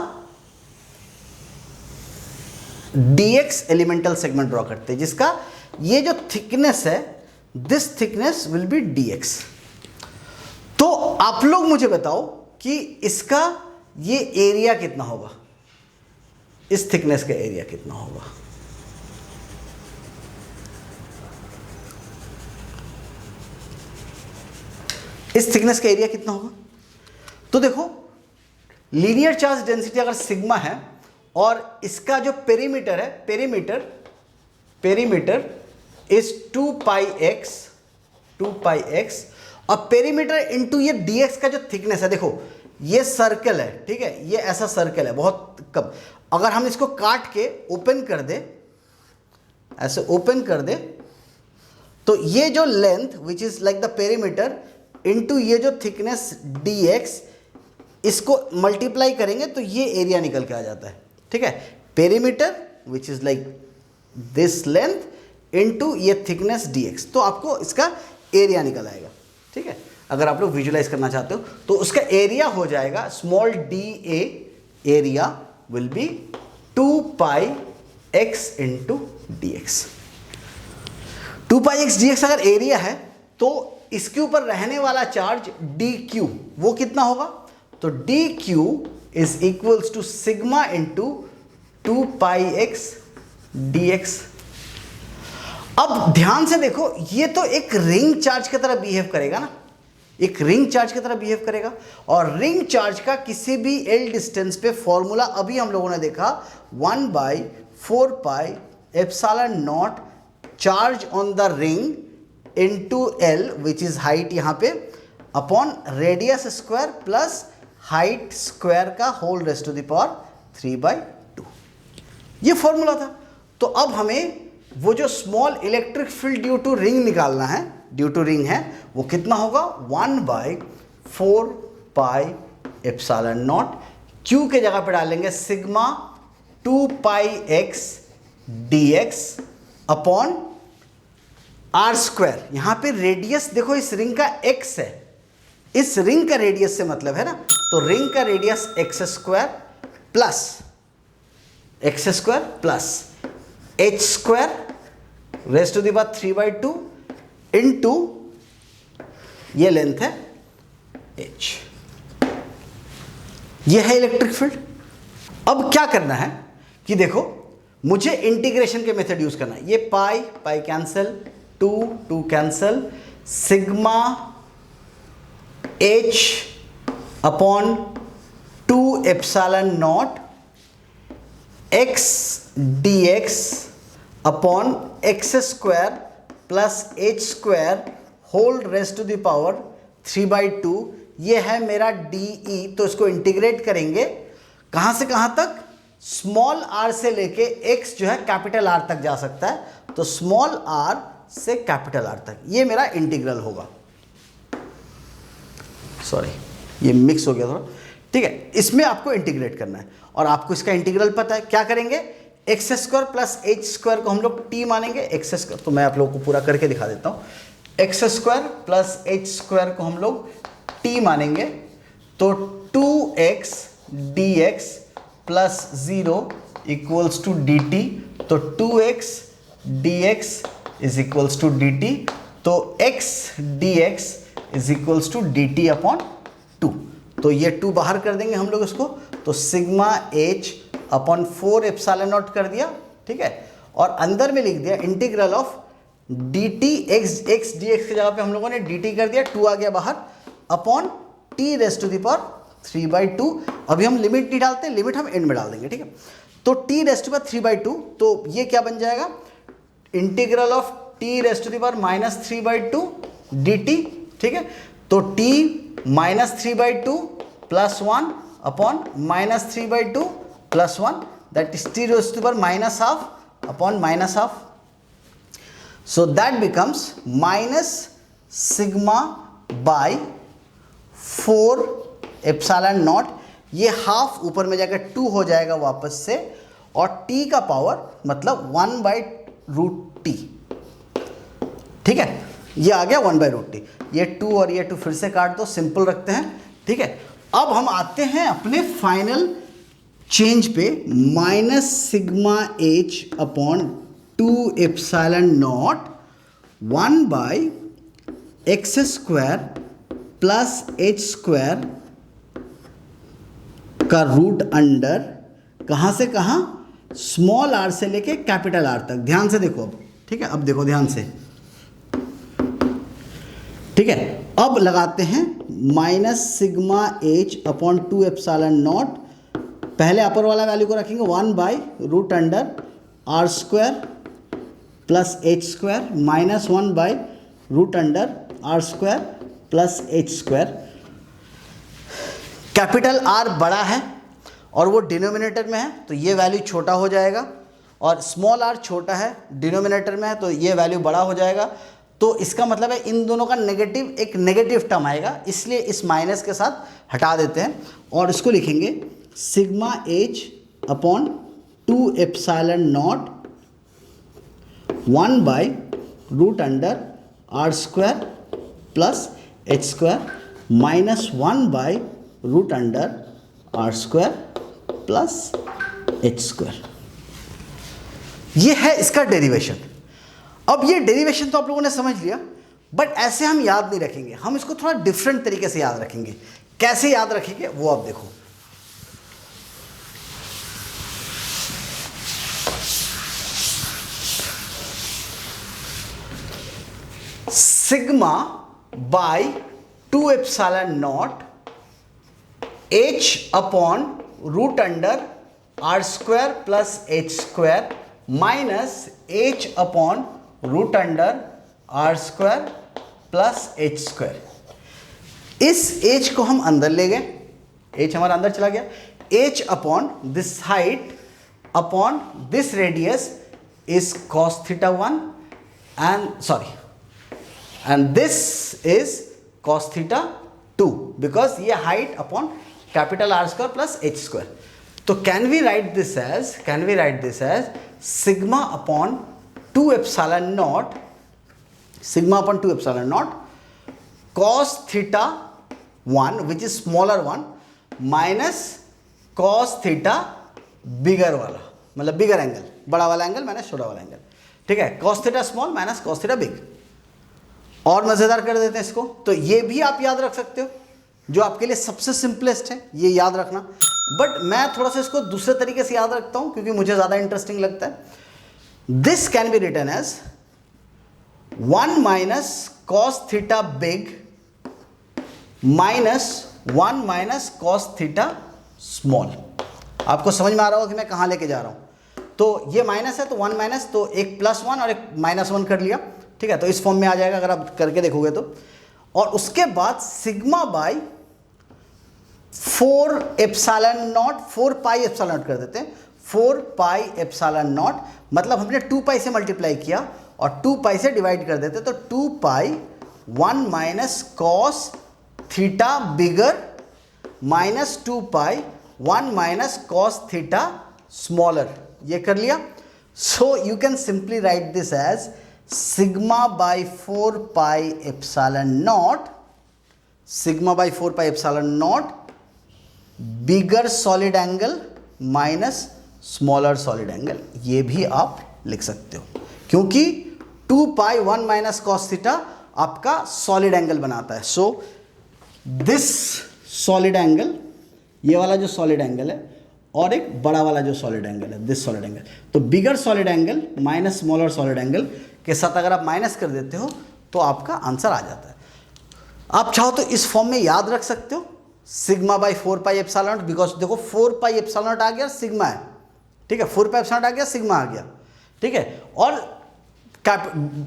A: dx एलिमेंटल सेगमेंट ड्रॉ करते हैं जिसका ये जो थिकनेस है, this thickness will be dx। तो आप लोग मुझे बताओ कि इसका ये एरिया कितना होगा, इस थिकनेस का एरिया कितना होगा। इस थिकनेस का एरिया कितना होगा? तो देखो, लीनियर चार्ज डेंसिटी अगर सिग्मा है और इसका जो पेरीमीटर है, पेरीमीटर इज 2 पाई एक्स, और पेरीमीटर इनटू ये dx का जो थिकनेस है, देखो ये सर्कल है, ठीक है, ये ऐसा सर्कल है बहुत कम। अगर हम इसको काट के ओपन कर दे, ऐसे ओपन कर दे, तो ये जो length which is like the perimeter into ये जो थिकनेस dx, इसको मल्टीप्लाई करेंगे तो ये एरिया निकल के आ जाता है, ठीक है। Perimeter which is like this length into ये थिकनेस dx, तो आपको इसका एरिया निकल आएगा, ठीक है। अगर आप लोग विजुलाइज करना चाहते हो तो उसका एरिया हो जाएगा small da, area will be 2 pi x into dx। 2 pi x dx अगर एरिया है तो इसके ऊपर रहने वाला चार्ज dq वो कितना होगा? तो dq is equals to sigma into 2 pi x dx। अब ध्यान से देखो, ये तो एक रिंग चार्ज की तरह बिहेव करेगा ना, एक रिंग चार्ज की तरह बिहेव करेगा। और रिंग चार्ज का किसी भी L डिस्टेंस पे फॉर्मूला अभी हम लोगों ने देखा 1/4 pi epsilon naught charge on the ring into L which is height यहाँ पे upon radius square plus height square का whole raised to the power 3/2, ये फॉर्मूला था। तो अब हमें वो जो small electric field due to ring निकालना है, ड्यू टू रिंग है, वो कितना होगा? 1/4 पाई एप्सिलॉन नॉट, Q के जगह पे डालेंगे sigma 2 pi x dx upon r square. यहां पे रेडियस देखो, इस रिंग का x है, इस रिंग का रेडियस से मतलब है ना, तो रिंग का radius x square plus h square raised to the power 3/2 into ये लेंथ है h, ये है इलेक्ट्रिक फील्ड। अब क्या करना है कि देखो, मुझे इंटीग्रेशन के मेथड यूज करना है। ये pi cancel, 2 cancel, sigma h upon 2 epsilon naught x dx upon x square plus h square whole raised to the power 3/2, ये है मेरा dE। तो इसको इंटीग्रेट करेंगे कहां से कहां तक? स्मॉल r से लेके x जो है कैपिटल R तक जा सकता है, तो स्मॉल r से कैपिटल R तक ये मेरा इंटीग्रल होगा। सॉरी, ये मिक्स हो गया थोड़ा, ठीक है। इसमें आपको इंटीग्रेट करना है और आपको इसका इंटीग्रल पता है। क्या करेंगे? X square plus h square को हम लोग t मानेंगे, एक्स स्क्वायर, तो मैं आप लोगों को पूरा करके दिखा देता हूँ। X square plus h square को हम लोग t मानेंगे, तो 2x dx plus 0 equals to dt, तो 2x dx is equals to dt, तो x dx is equals to dt upon 2। तो ये 2 बाहर कर देंगे हम लोग इसको, तो sigma h upon 4 epsilon not कर दिया, ठीक है। और अंदर में लिख दिया integral of dt x dx की जगह पे हम लोगों ने dt कर दिया, 2 आ गया बाहर, upon t raised to the power 3/2। अभी हम लिमिट नहीं डालते, लिमिट हम एंड में डाल देंगे, ठीक है। तो t रेस्ट टू पावर 3/2, तो ये क्या बन जाएगा? Integral of t raised to the power -3/2 dt, ठीक है। तो t -3/2 +1 upon -3/2 plus 1, that is t raised to the power -12 upon -12. So that becomes minus sigma by 4 epsilon not. ये half ऊपर में जाकर 2 हो जाएगा वापस से, और t का पावर मतलब 1/√t. ठीक है, ये आ गया 1/√t. ये 2 और ये 2 फिर से काट दो, सिंपल रखते हैं. ठीक है, अब हम आते हैं अपने फाइनल चेंज पे. Minus sigma h upon 2 epsilon not 1/x² plus h² का रूट अंडर, कहाँ से कहाँ, स्मॉल r से लेके कैपिटल R तक. ध्यान से देखो अब. ठीक है, अब देखो ध्यान से. ठीक है, अब लगाते हैं minus sigma h upon 2 epsilon not. पहले अपर वाला वैल्यू को रखेंगे 1/√r² plus h² minus 1/√r² plus h². Capital R बड़ा है और वो डिनोमिनेटर में है, तो ये वैल्यू छोटा हो जाएगा, और स्मॉल r छोटा है, डिनोमिनेटर में है, तो ये वैल्यू बड़ा हो जाएगा. तो इसका मतलब है इन दोनों का नेगेटिव, एक नेगेटिव टर्म आएगा, इसलिए इस माइनस के साथ हटा देते हैं और इसको लिखेंगे sigma h upon 2 epsilon not 1/√r² plus h² minus 1/√r² plus h². ये है इसका डेरिवेशन. अब ये डेरिवेशन तो आप लोगों ने समझ लिया, बट ऐसे हम याद नहीं रखेंगे, हम इसको थोड़ा डिफरेंट तरीके से याद रखेंगे. कैसे याद रखेंगे वो आप देखो. Sigma by 2 epsilon naught h upon root under r² plus h² minus h upon root under r² plus h². इस h को हम अंदर ले गए, h हमारा अंदर चला गया. h upon this height upon this radius is cos θ1 and this is cos θ2 because ये height upon capital R² plus h². तो can we write this as sigma upon 2 epsilon naught cos θ1 which is smaller one minus cos θ bigger वाला, मतलब bigger angle, बड़ा वाला angle minus छोटा वाला angle. ठीक है, cos θ small minus cos θ big. और मजेदार कर देते हैं इसको, तो ये भी आप याद रख सकते हो, जो आपके लिए सबसे सिंपलेस्ट है ये याद रखना. बट मैं थोड़ा सा इसको दूसरे तरीके से याद रखता हूं क्योंकि मुझे ज्यादा इंटरेस्टिंग लगता है. This can be written as 1 minus cos θ big minus 1 minus cos θ small. आपको समझ में आ रहा होगा कि मैं कहां लेके जा रहा हूं. तो ये माइनस है तो 1 माइनस, तो एक +1 और एक -1 कर लिया. ठीक है, तो इस फॉर्म में आ जाएगा अगर आप करके देखोगे तो. और उसके बाद sigma by 4 epsilon not, 4 pi epsilon not कर देते हैं. 4 पाई एप्सिलॉन नॉट मतलब हमने 2 पाई से मल्टीप्लाई किया और 2 पाई से डिवाइड कर देते, तो 2 pi 1 minus cos theta bigger minus 2 pi 1 minus cos theta smaller. ये कर लिया. So you can simply write this as sigma by 4 pi epsilon naught, sigma by 4 pi epsilon naught bigger solid angle minus smaller solid angle. ये भी आप लिख सकते हो क्योंकि 2 pi 1 minus cos theta आपका solid angle बनाता है. So this solid angle, ये वाला जो solid angle है और एक बड़ा वाला जो solid angle है, this solid angle, तो bigger solid angle minus smaller solid angle के साथ अगर आप माइनस कर देते हो तो आपका आंसर आ जाता है. आप चाहो तो इस फॉर्म में याद रख सकते हो sigma by 4 pi epsilon not, because देखो 4 पाई एप्सिलॉन नॉट आ गया, सिग्मा है. ठीक है, 4 पाई एप्सिलॉन नॉट आ गया, सिग्मा आ गया. ठीक है, और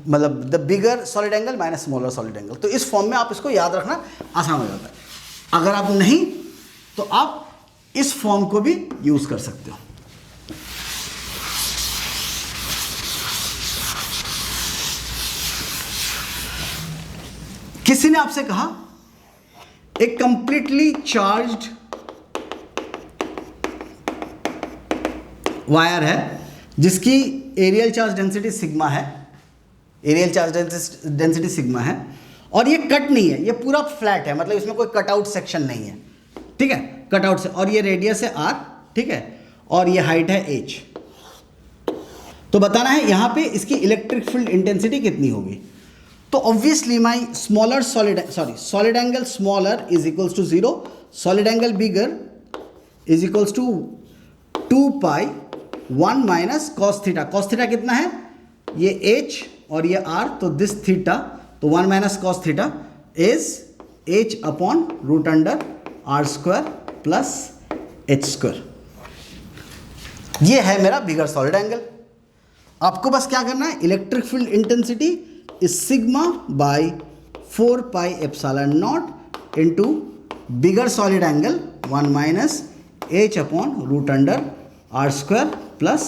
A: मतलब the bigger solid angle minus smaller solid angle. तो इस फॉर्म में आप इसको याद रखना आसान हो जाता है. अगर आप नहीं तो आप इस फॉर्म को भी यूज कर सकते हो। किसी ने आपसे कहा एक कंप्लीटली चार्ज्ड वायर है जिसकी एरियल चार्ज डेंसिटी सिग्मा है, एरियल चार्ज डेंसिटी सिग्मा है, और ये कट नहीं है, ये पूरा फ्लैट है, मतलब इसमें कोई कटआउट सेक्शन नहीं है, ठीक है, कटआउट से, और ये रेडियस है r, ठीक है, और ये हाइट है h। तो बताना है यहां पे इसकी इलेक्ट्रिक फील्ड इंटेंसिटी कितनी होगी। तो obviously my smaller solid angle smaller is equals to 0, solid angle bigger is equals to 2 pi 1 minus cos theta. Cos theta कितना है, ये h और ये r, तो दिस थीटा, तो 1 minus cos theta is h upon root under r square plus h square. ये है मेरा बिगर सॉलिड एंगल। आपको बस क्या करना है, electric field intensity is sigma by 4 pi epsilon naught into bigger solid angle 1 minus h upon root under r square plus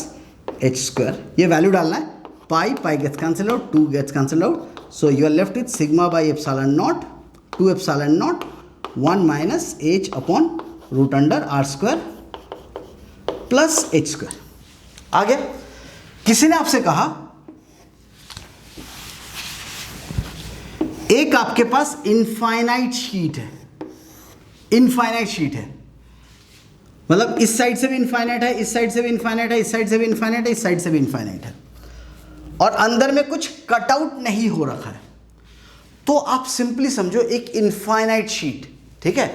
A: h square. ये value डालना है, pi pi gets cancel out, 2 gets cancel out, so you are left with sigma by epsilon naught 2 epsilon naught 1 minus h upon root under r square plus h square. आगे किसी ने आपसे कहा एक आपके पास इनफाइनाइट शीट है, infinite sheet है, मतलब इस साइड से भी इनफाइनाइट है, इस साइड से भी इनफाइनाइट है, इस साइड से भी इनफाइनाइट है, इस साइड से भी इनफाइनाइट है, और अंदर में कुछ कटआउट नहीं हो रखा है। तो आप सिंपली समझो एक इनफाइनाइट शीट, ठीक है।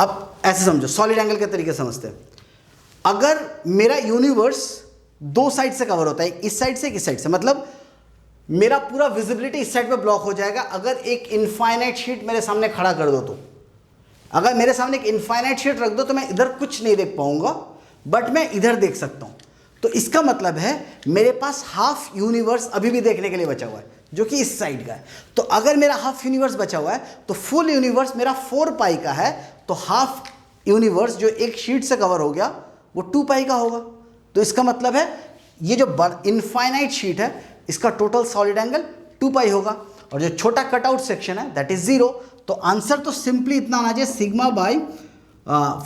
A: अब ऐसे समझो, सॉलिड एंगल के तरीके समझते हैं। अगर मेरा यूनिवर्स 2 साइड से कवर होता है, इस साइड से, इस साइड से, मतलब मेरा पूरा विजिबिलिटी इस साइड पे ब्लॉक हो जाएगा अगर एक इनफाइनाइट शीट मेरे सामने खड़ा कर दो। तो अगर मेरे सामने एक इनफाइनाइट शीट रख दो तो मैं इधर कुछ नहीं देख पाऊंगा, बट मैं इधर देख सकता हूं। तो इसका मतलब है मेरे पास हाफ यूनिवर्स अभी भी देखने के लिए बचा हुआ है, जो कि इस साइड का है। तो अगर मेरा हाफ यूनिवर्स बचा हुआ है तो फुल यूनिवर्स मेरा 4 पाई का है, तो हाफ यूनिवर्स जो एक शीट से कवर हो गया वो 2 पाई का होगा। तो इसका मतलब है ये जो इनफाइनाइट शीट है इसका टोटल सॉलिड एंगल 2 पाई होगा, और जो छोटा कटआउट सेक्शन है दैट इज 0। तो आंसर तो सिंपली इतना आना चाहिए, sigma by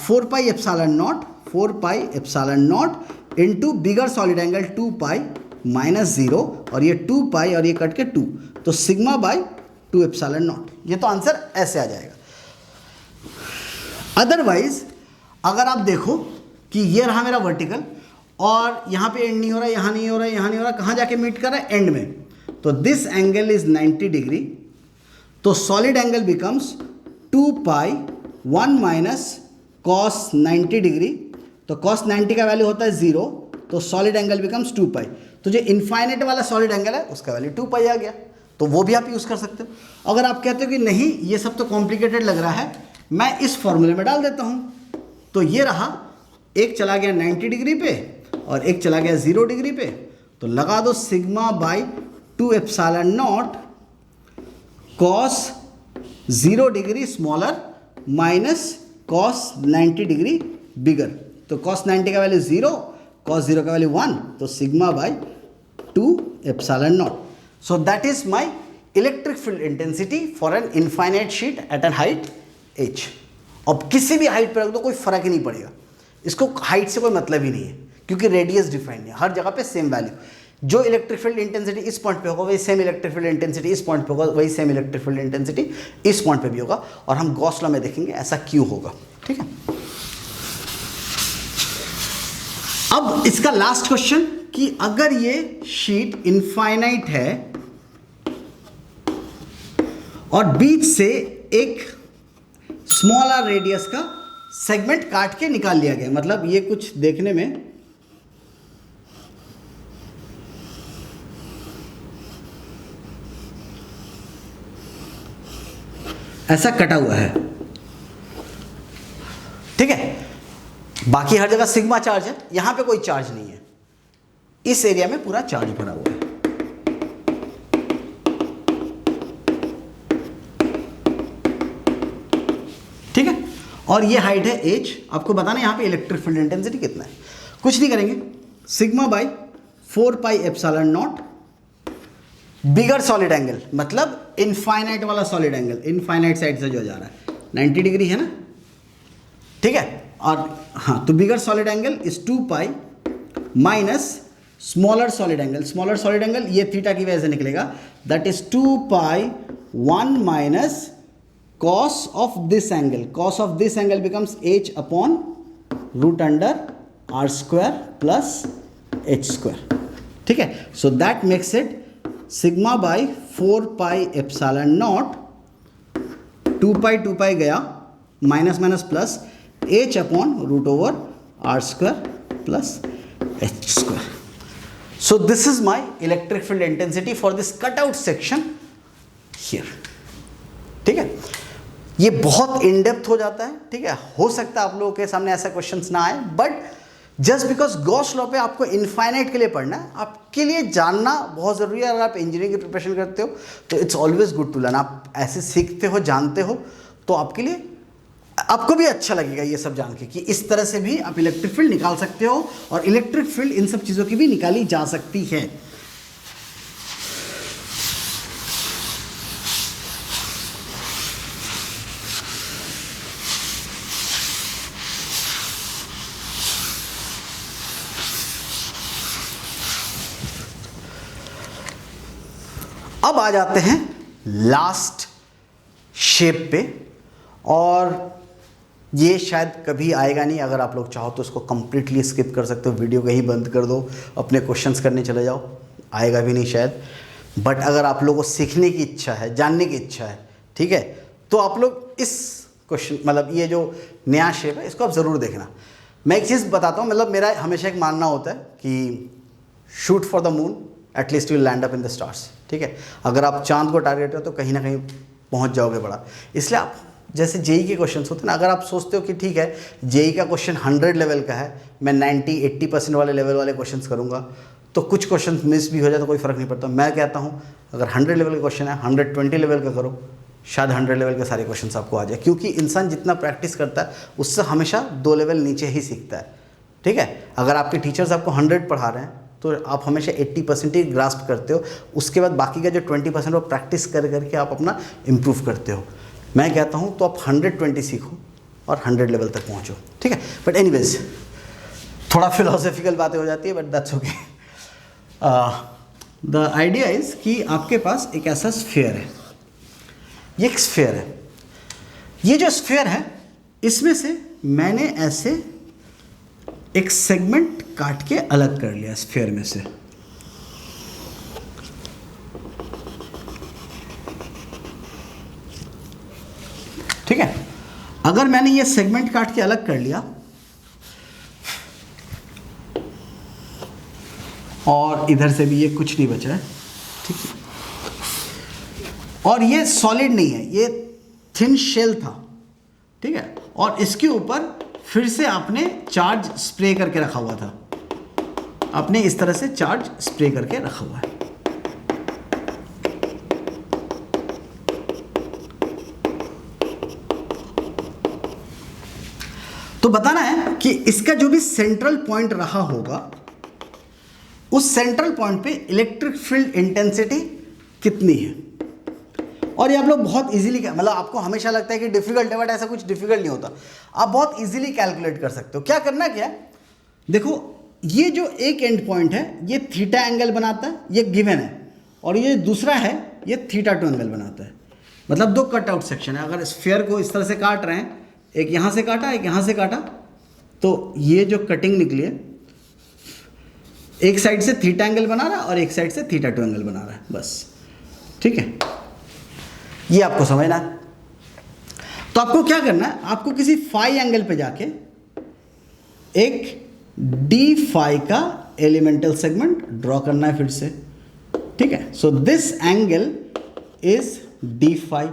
A: 4 pi epsilon not, 4 pi epsilon naught into bigger solid angle 2 pi minus 0, और ये 2 पाई और ये कट के 2, तो सिग्मा बाई 2 एप्सिलॉन नॉट। ये तो आंसर ऐसे आ जाएगा। अदरवाइज अगर आप देखो कि ये रहा मेरा वर्टिकल और यहाँ पे एंड नहीं हो रहा, यहाँ नहीं हो रहा, यहाँ नहीं हो रहा, कहाँ जाके मीट कर रहा है, एंड में, तो दिस एंगल इज 90 डिग्री, तो solid angle becomes 2 pi 1 minus cos 90 degree, तो कॉस 90 का वैल्यू होता है 0, तो सॉलिड एंगल बिकम्स 2 पाई। तो जो इनफाइनाइट वाला सॉलिड एंगल है उसका वैल्यू 2 पाई आ गया, तो वो भी आप यूज़ कर सकते हो। अगर आप कहते हो कि नहीं ये सब तो कॉम्प्लिकेटेड लग रहा है, मैं इस फॉर्मूले में डाल देता हूँ, तो ये रहा, एक चला गया 90 डिग्री पे और एक चला गया 0 डिग्री पे, तो लगा दो sigma by 2 epsilon naught cos 0 degree smaller minus cos 90 degree bigger. तो कॉस 90 का वैल्यू 0, कॉस 0 का वैल्यू 1, तो sigma by 2 epsilon not. So that is my electric field intensity for an infinite sheet at an height h। अब किसी भी height पर रख दो कोई फर्क ही नहीं पड़ेगा, इसको हाइट से कोई मतलब ही नहीं है, क्योंकि रेडियस डिफाइंड है, हर जगह पे सेम वैल्यू। जो इलेक्ट्रिक फील्ड इंटेंसिटी इस पॉइंट पे होगा वही सेम इलेक्ट्रिक फील्ड इंटेंसिटी इस पॉइंट पे होगा, वही सेम इलेक्ट्रिक फील्ड इंटेंसिटी इस पॉइंट पे भी होगा, और हम गॉस लॉ में देखेंगे ऐसा क्यों होगा, ठीक है। अब इसका लास्ट क्वेश्चन कि अगर ये शीट इनफाइनाइट है और बीच से एक स्मॉलर रेडियस का सेगमेंट काट के निकाल लिया गया, मतलब ये कुछ देखने में ऐसा कटा हुआ है, ठीक है। बाकी हर जगह सिग्मा चार्ज है, यहां पे कोई चार्ज नहीं है, इस एरिया में पूरा चार्ज भरा हुआ है। ठीक है, और ये हाइट है h। आपको बताना है यहाँ पे इलेक्ट्रिक फील्ड इंटेंसिटी कितना है। कुछ नहीं करेंगे, sigma by 4 pi epsilon not, bigger solid angle मतलब इनफाइनाइट वाला सॉलिड एंगल, इनफाइनाइट साइड से जो जा रहा है 90 डिग्री है ना, ठीक है। और हाँ, तो bigger solid angle is 2 pi minus smaller solid angle, smaller solid angle ये थीटा की वजह से निकलेगा, that is 2 pi 1 minus cos of this angle, cos of this angle becomes h upon root under r square plus h square, ठीक है। So that makes it sigma by 4 pi epsilon naught, 2 pi गया, minus minus plus h upon root over r square plus h square. So this is my electric field intensity for this cut out section here, ठीक है। ये बहुत in depth हो जाता है, ठीक है। हो सकता है आप लोगों के सामने ऐसा क्वेश्चंस ना आए, but just because Gauss law पे आपको इनफाइनाइट के लिए पढ़ना है, आपके लिए जानना बहुत ज़रूरी है। अगर आप इंजीनियरिंग की प्रिपरेशन करते हो तो it's always good to learn. आप ऐसे सीखते हो, जानते हो, तो आपके लिए, आपको भी अच्छा लगेगा ये सब जान के कि इस तरह से भी आप इलेक्ट्रिक फील्ड निकाल सकते हो, और इलेक्ट्रिक फील्ड इन सब चीज़ों की भी निकाली जा सकती है। अब आ जाते हैं लास्ट शेप पे, और ये शायद कभी आएगा नहीं। अगर आप लोग चाहो तो इसको कंप्लीटली स्किप कर सकते हो, वीडियो कहीं बंद कर दो, अपने क्वेश्चंस करने चले जाओ, आएगा भी नहीं शायद। बट अगर आप लोगों को सीखने की इच्छा है, जानने की इच्छा है, ठीक है, तो आप लोग इस क्वेश्चन, मतलब ये जो नया शेप है, इसको आप ज़रूर देखना। मैं एक चीज़ बताता हूँ, मतलब मेरा हमेशा एक मानना होता है कि shoot for the moon, at least you land up in the stars, ठीक है। अगर आप चांद को टारगेट हो तो कहीं ना कहीं पहुंच जाओगे बड़ा। इसलिए आप, जैसे जेई के क्वेश्चंस होते हैं ना, अगर आप सोचते हो कि ठीक है जेई का क्वेश्चन 100 लेवल का है, मैं 90-80% वाले लेवल वाले क्वेश्चंस करूंगा, तो कुछ क्वेश्चन मिस भी हो जाए तो कोई फ़र्क नहीं पड़ता। मैं कहता हूँ अगर 100 लेवल का क्वेश्चन है, 120 लेवल का करो, शायद 100 लेवल के सारे क्वेश्चन आपको आ जाए, क्योंकि इंसान जितना प्रैक्टिस करता है उससे हमेशा 2 लेवल नीचे ही सीखता है, ठीक है। अगर आपके टीचर्स आपको 100 पढ़ा रहे हैं तो आप हमेशा 80% ही ग्रास्प करते हो, उसके बाद बाकी का जो 20% वो प्रैक्टिस कर करके आप अपना इम्प्रूव करते हो। मैं कहता हूँ तो आप 120 सीखो और 100 लेवल तक पहुँचो, ठीक है। बट एनीवेज, थोड़ा फिलोसफिकल बातें हो जाती है, but that's okay. The idea is कि आपके पास एक ऐसा स्फीयर है, ये एक स्फीयर है। ये जो स्फीयर है, इसमें से मैंने ऐसे एक सेगमेंट काट के अलग कर लिया स्फीयर में से, ठीक है। अगर मैंने ये सेगमेंट काट के अलग कर लिया और इधर से भी ये कुछ नहीं बचा है, ठीक है, और ये सॉलिड नहीं है, ये थिन शेल था, ठीक है, और इसके ऊपर फिर से आपने चार्ज स्प्रे करके रखा हुआ था, आपने इस तरह से चार्ज स्प्रे करके रखा हुआ है। तो बताना है कि इसका जो भी सेंट्रल पॉइंट रहा होगा, उस सेंट्रल पॉइंट पे इलेक्ट्रिक फील्ड इंटेंसिटी कितनी है। और ये आप लोग बहुत इजीली, मतलब आपको हमेशा लगता है कि डिफिकल्ट है, बट ऐसा कुछ डिफिकल्ट नहीं होता, आप बहुत इजीली कैलकुलेट कर सकते हो। क्या करना क्या है, देखो ये जो एक एंड पॉइंट है ये थीटा एंगल बनाता है, ये गिवन है, और ये दूसरा है ये θ2 एंगल बनाता है। मतलब 2 कट आउट सेक्शन है। अगर स्फीयर को इस तरह से काट रहे हैं, एक यहाँ से काटा, एक यहाँ से काटा, तो ये जो कटिंग निकली है, एक साइड से θ एंगल बना रहा है और एक साइड से θ2 एंगल बना रहा है, बस, ठीक है। ये आपको समझना है। तो आपको क्या करना है, आपको किसी फाई एंगल पे जाके एक डी फाई का एलिमेंटल सेगमेंट ड्रॉ करना है फिर से, ठीक है। So this angle is d phi,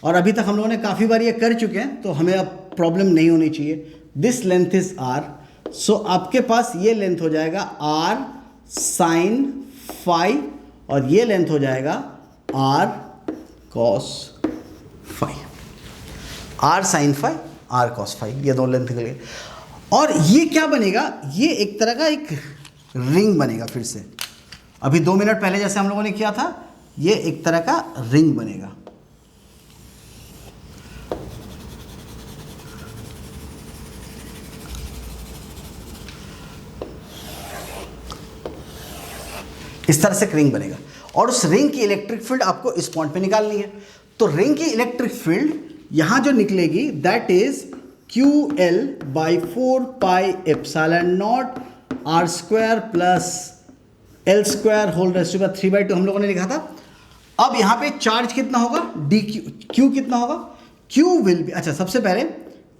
A: और अभी तक हम लोगों ने काफ़ी बार ये कर चुके हैं, तो हमें अब प्रॉब्लम नहीं होनी चाहिए। दिस लेंथ इज आर, सो आपके पास ये लेंथ हो जाएगा आर साइन फाई, और ये लेंथ हो जाएगा r cos phi. R sine phi, r cos phi, ये दोनों लेंथ निकल गए। और ये क्या बनेगा, ये एक तरह का एक रिंग बनेगा। फिर से अभी 2 मिनट पहले जैसे हम लोगों ने किया था, ये एक तरह का रिंग बनेगा। इस तरह से एक रिंग बनेगा और उस रिंग की इलेक्ट्रिक फील्ड आपको इस पॉइंट पे निकालनी है। तो रिंग की इलेक्ट्रिक फील्ड यहां जो निकलेगी that is QL by 4 pi epsilon naught R square plus L square whole raised to power 3/2 हम लोगों ने लिखा था। अब यहां पे चार्ज कितना होगा, Q कितना होगा, Q विल बी, अच्छा सबसे पहले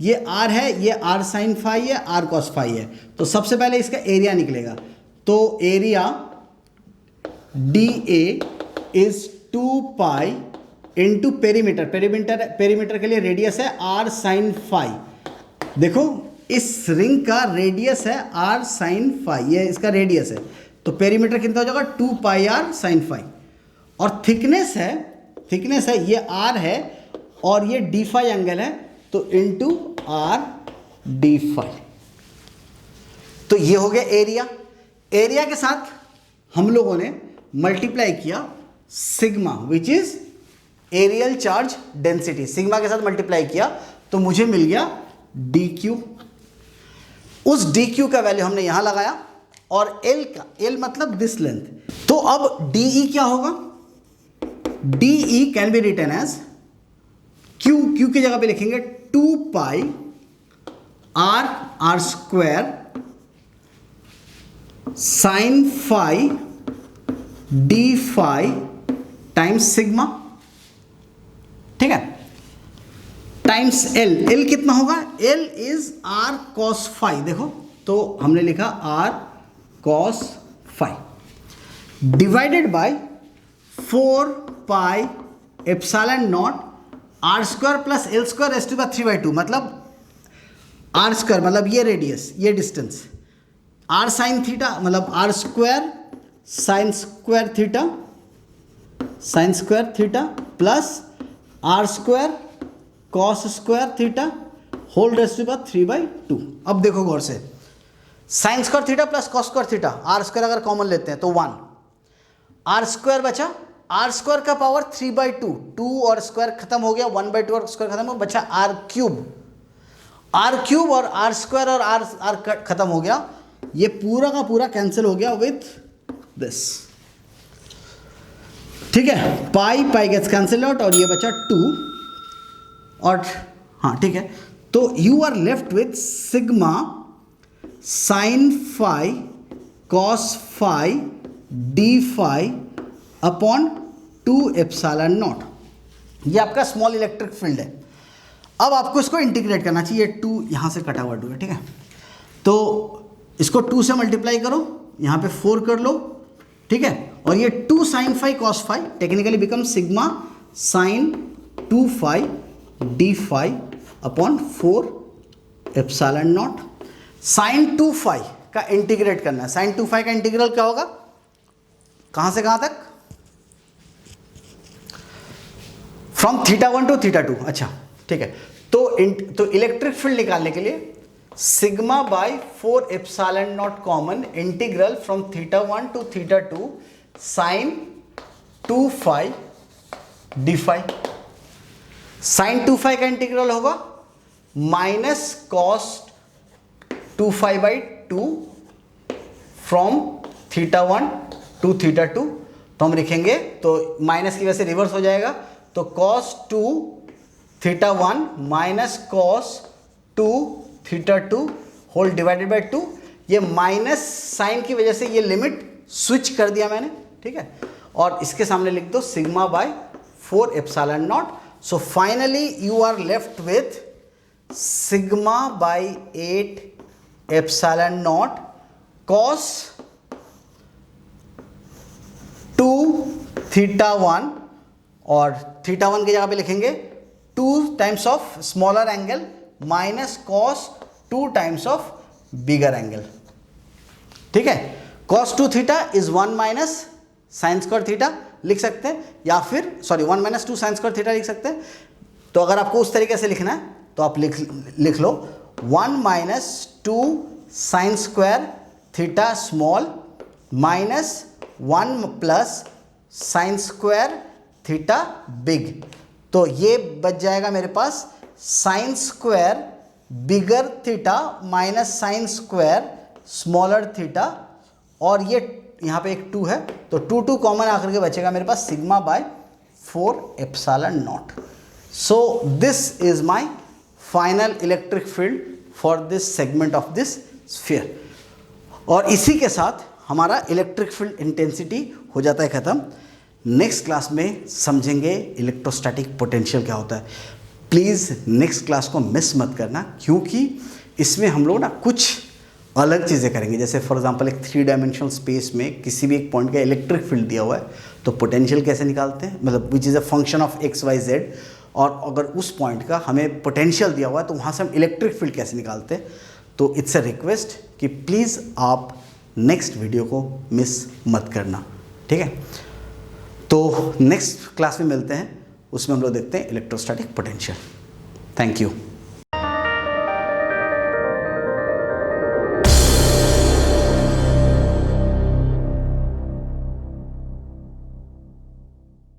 A: ये R है, ये R साइन फाई है, R कॉस फाई है। तो सबसे पहले इसका एरिया निकलेगा। तो area DA is 2 pi into perimeter, perimeter के लिए रेडियस है R साइन फाई। देखो इस रिंग का रेडियस है R साइन फाई, ये इसका रेडियस है। तो पेरीमीटर कितना हो जाएगा 2 पाई R साइन फाई। और थिकनेस है ये R है और ये डी फाई एंगल है, तो इंटू R डी फाई। तो ये हो गया एरिया। एरिया के साथ हम लोगों ने मल्टीप्लाई किया sigma which is areal charge density, sigma के साथ मल्टीप्लाई किया तो मुझे मिल गया DQ। उस DQ का वैल्यू हमने यहां लगाया और L मतलब दिस लेंथ। तो अब DE क्या होगा, DE can be written as Q की जगह पे लिखेंगे 2 pi R square sine phi d phi times sigma, ठीक है, टाइम्स L कितना होगा, L is R cos phi. Divided by हमने लिखा R कॉस फाई डिवाइडेड बाय 4 pi epsilon naught R square plus L square raised to power 3/2, मतलब R स्क्वायर मतलब ये रेडियस, ये डिस्टेंस, R साइन थीटा मतलब R square sign square theta plus R square cos square theta whole raised to power 3/2। अब देखो गौर से, sine square theta plus cos square theta, R square अगर common लेते हैं तो 1, R स्क्वायर बचा, R स्क्वायर का पावर 3/2, 2 और स्क्वायर खत्म हो गया, 1/2 और स्क्वायर खत्म हो गया, बचा R क्यूब और R स्क्वायर और R खत्म हो गया, ये पूरा का पूरा कैंसिल हो गया विथ दिस, ठीक है, पाई गेट्स कैंसिल आउट और ये बचा 2 और हाँ ठीक है। तो you are left with sigma sine phi cos phi d phi upon 2 epsilon not, ये आपका स्मॉल इलेक्ट्रिक फील्ड है। अब आपको इसको इंटीग्रेट करना चाहिए, 2 यहाँ से कटा हुआ 2 है, ठीक है, तो इसको 2 से मल्टीप्लाई करो, यहाँ पे 4 कर लो, ठीक है, और ये 2 sine phi cos phi technically become sigma sine 2 phi d phi upon 4 epsilon not. Sine 2 phi का इंटीग्रेट करना है, साइन 2 फाई का इंटीग्रल क्या होगा, कहाँ से कहाँ तक, फ्रॉम θ1 टू θ2, अच्छा ठीक है। तो इलेक्ट्रिक फील्ड निकालने के लिए sigma by 4 epsilon naught common integral from θ1 to θ2 sine 2 phi d phi. Sine 2 phi का इंटीग्रल होगा minus cos 2 phi by 2 from θ1 to θ2। तो हम लिखेंगे, तो माइनस की वजह से रिवर्स हो जाएगा, तो cos 2 θ1 minus cos 2 θ2 whole divided by 2। ये माइनस साइन की वजह से ये लिमिट स्विच कर दिया मैंने, ठीक है, और इसके सामने लिख दो sigma by 4 epsilon not. So finally you are left with sigma by 8 epsilon not cos 2 θ1 और θ1 की जगह पे लिखेंगे 2 times of smaller angle minus cos 2 times of bigger angle, ठीक है। cos 2 theta is 1 minus sine square theta लिख सकते हैं, या फिर 1 माइनस 2 साइन स्क्वायर थीटा लिख सकते हैं। तो अगर आपको उस तरीके से लिखना है तो आप लिख लो 1 minus 2 sine square theta small minus 1 plus sine square theta big. तो ये बच जाएगा मेरे पास sine square bigger theta minus sine square smaller theta, और ये यहाँ पे एक 2 है तो 2 कॉमन आकर के बचेगा मेरे पास sigma by 4 epsilon not. So this is my final electric field for this segment of this sphere. और इसी के साथ हमारा इलेक्ट्रिक फील्ड इंटेंसिटी हो जाता है ख़त्म। नेक्स्ट क्लास में समझेंगे इलेक्ट्रोस्टैटिक पोटेंशियल क्या होता है। प्लीज़ नेक्स्ट क्लास को मिस मत करना, क्योंकि इसमें हम लोग ना कुछ अलग चीज़ें करेंगे। जैसे फॉर एग्जांपल एक 3 डायमेंशनल स्पेस में किसी भी एक पॉइंट का इलेक्ट्रिक फील्ड दिया हुआ है तो पोटेंशियल कैसे निकालते हैं, मतलब which is a function of x y z, और अगर उस पॉइंट का हमें पोटेंशियल दिया हुआ है तो वहाँ से हम इलेक्ट्रिक फील्ड कैसे निकालते हैं। तो इट्स अ रिक्वेस्ट कि प्लीज़ आप नेक्स्ट वीडियो को मिस मत करना, ठीक है। तो नेक्स्ट क्लास में मिलते हैं, उसमें हम लोग देखते हैं इलेक्ट्रोस्टैटिक पोटेंशियल। Thank you.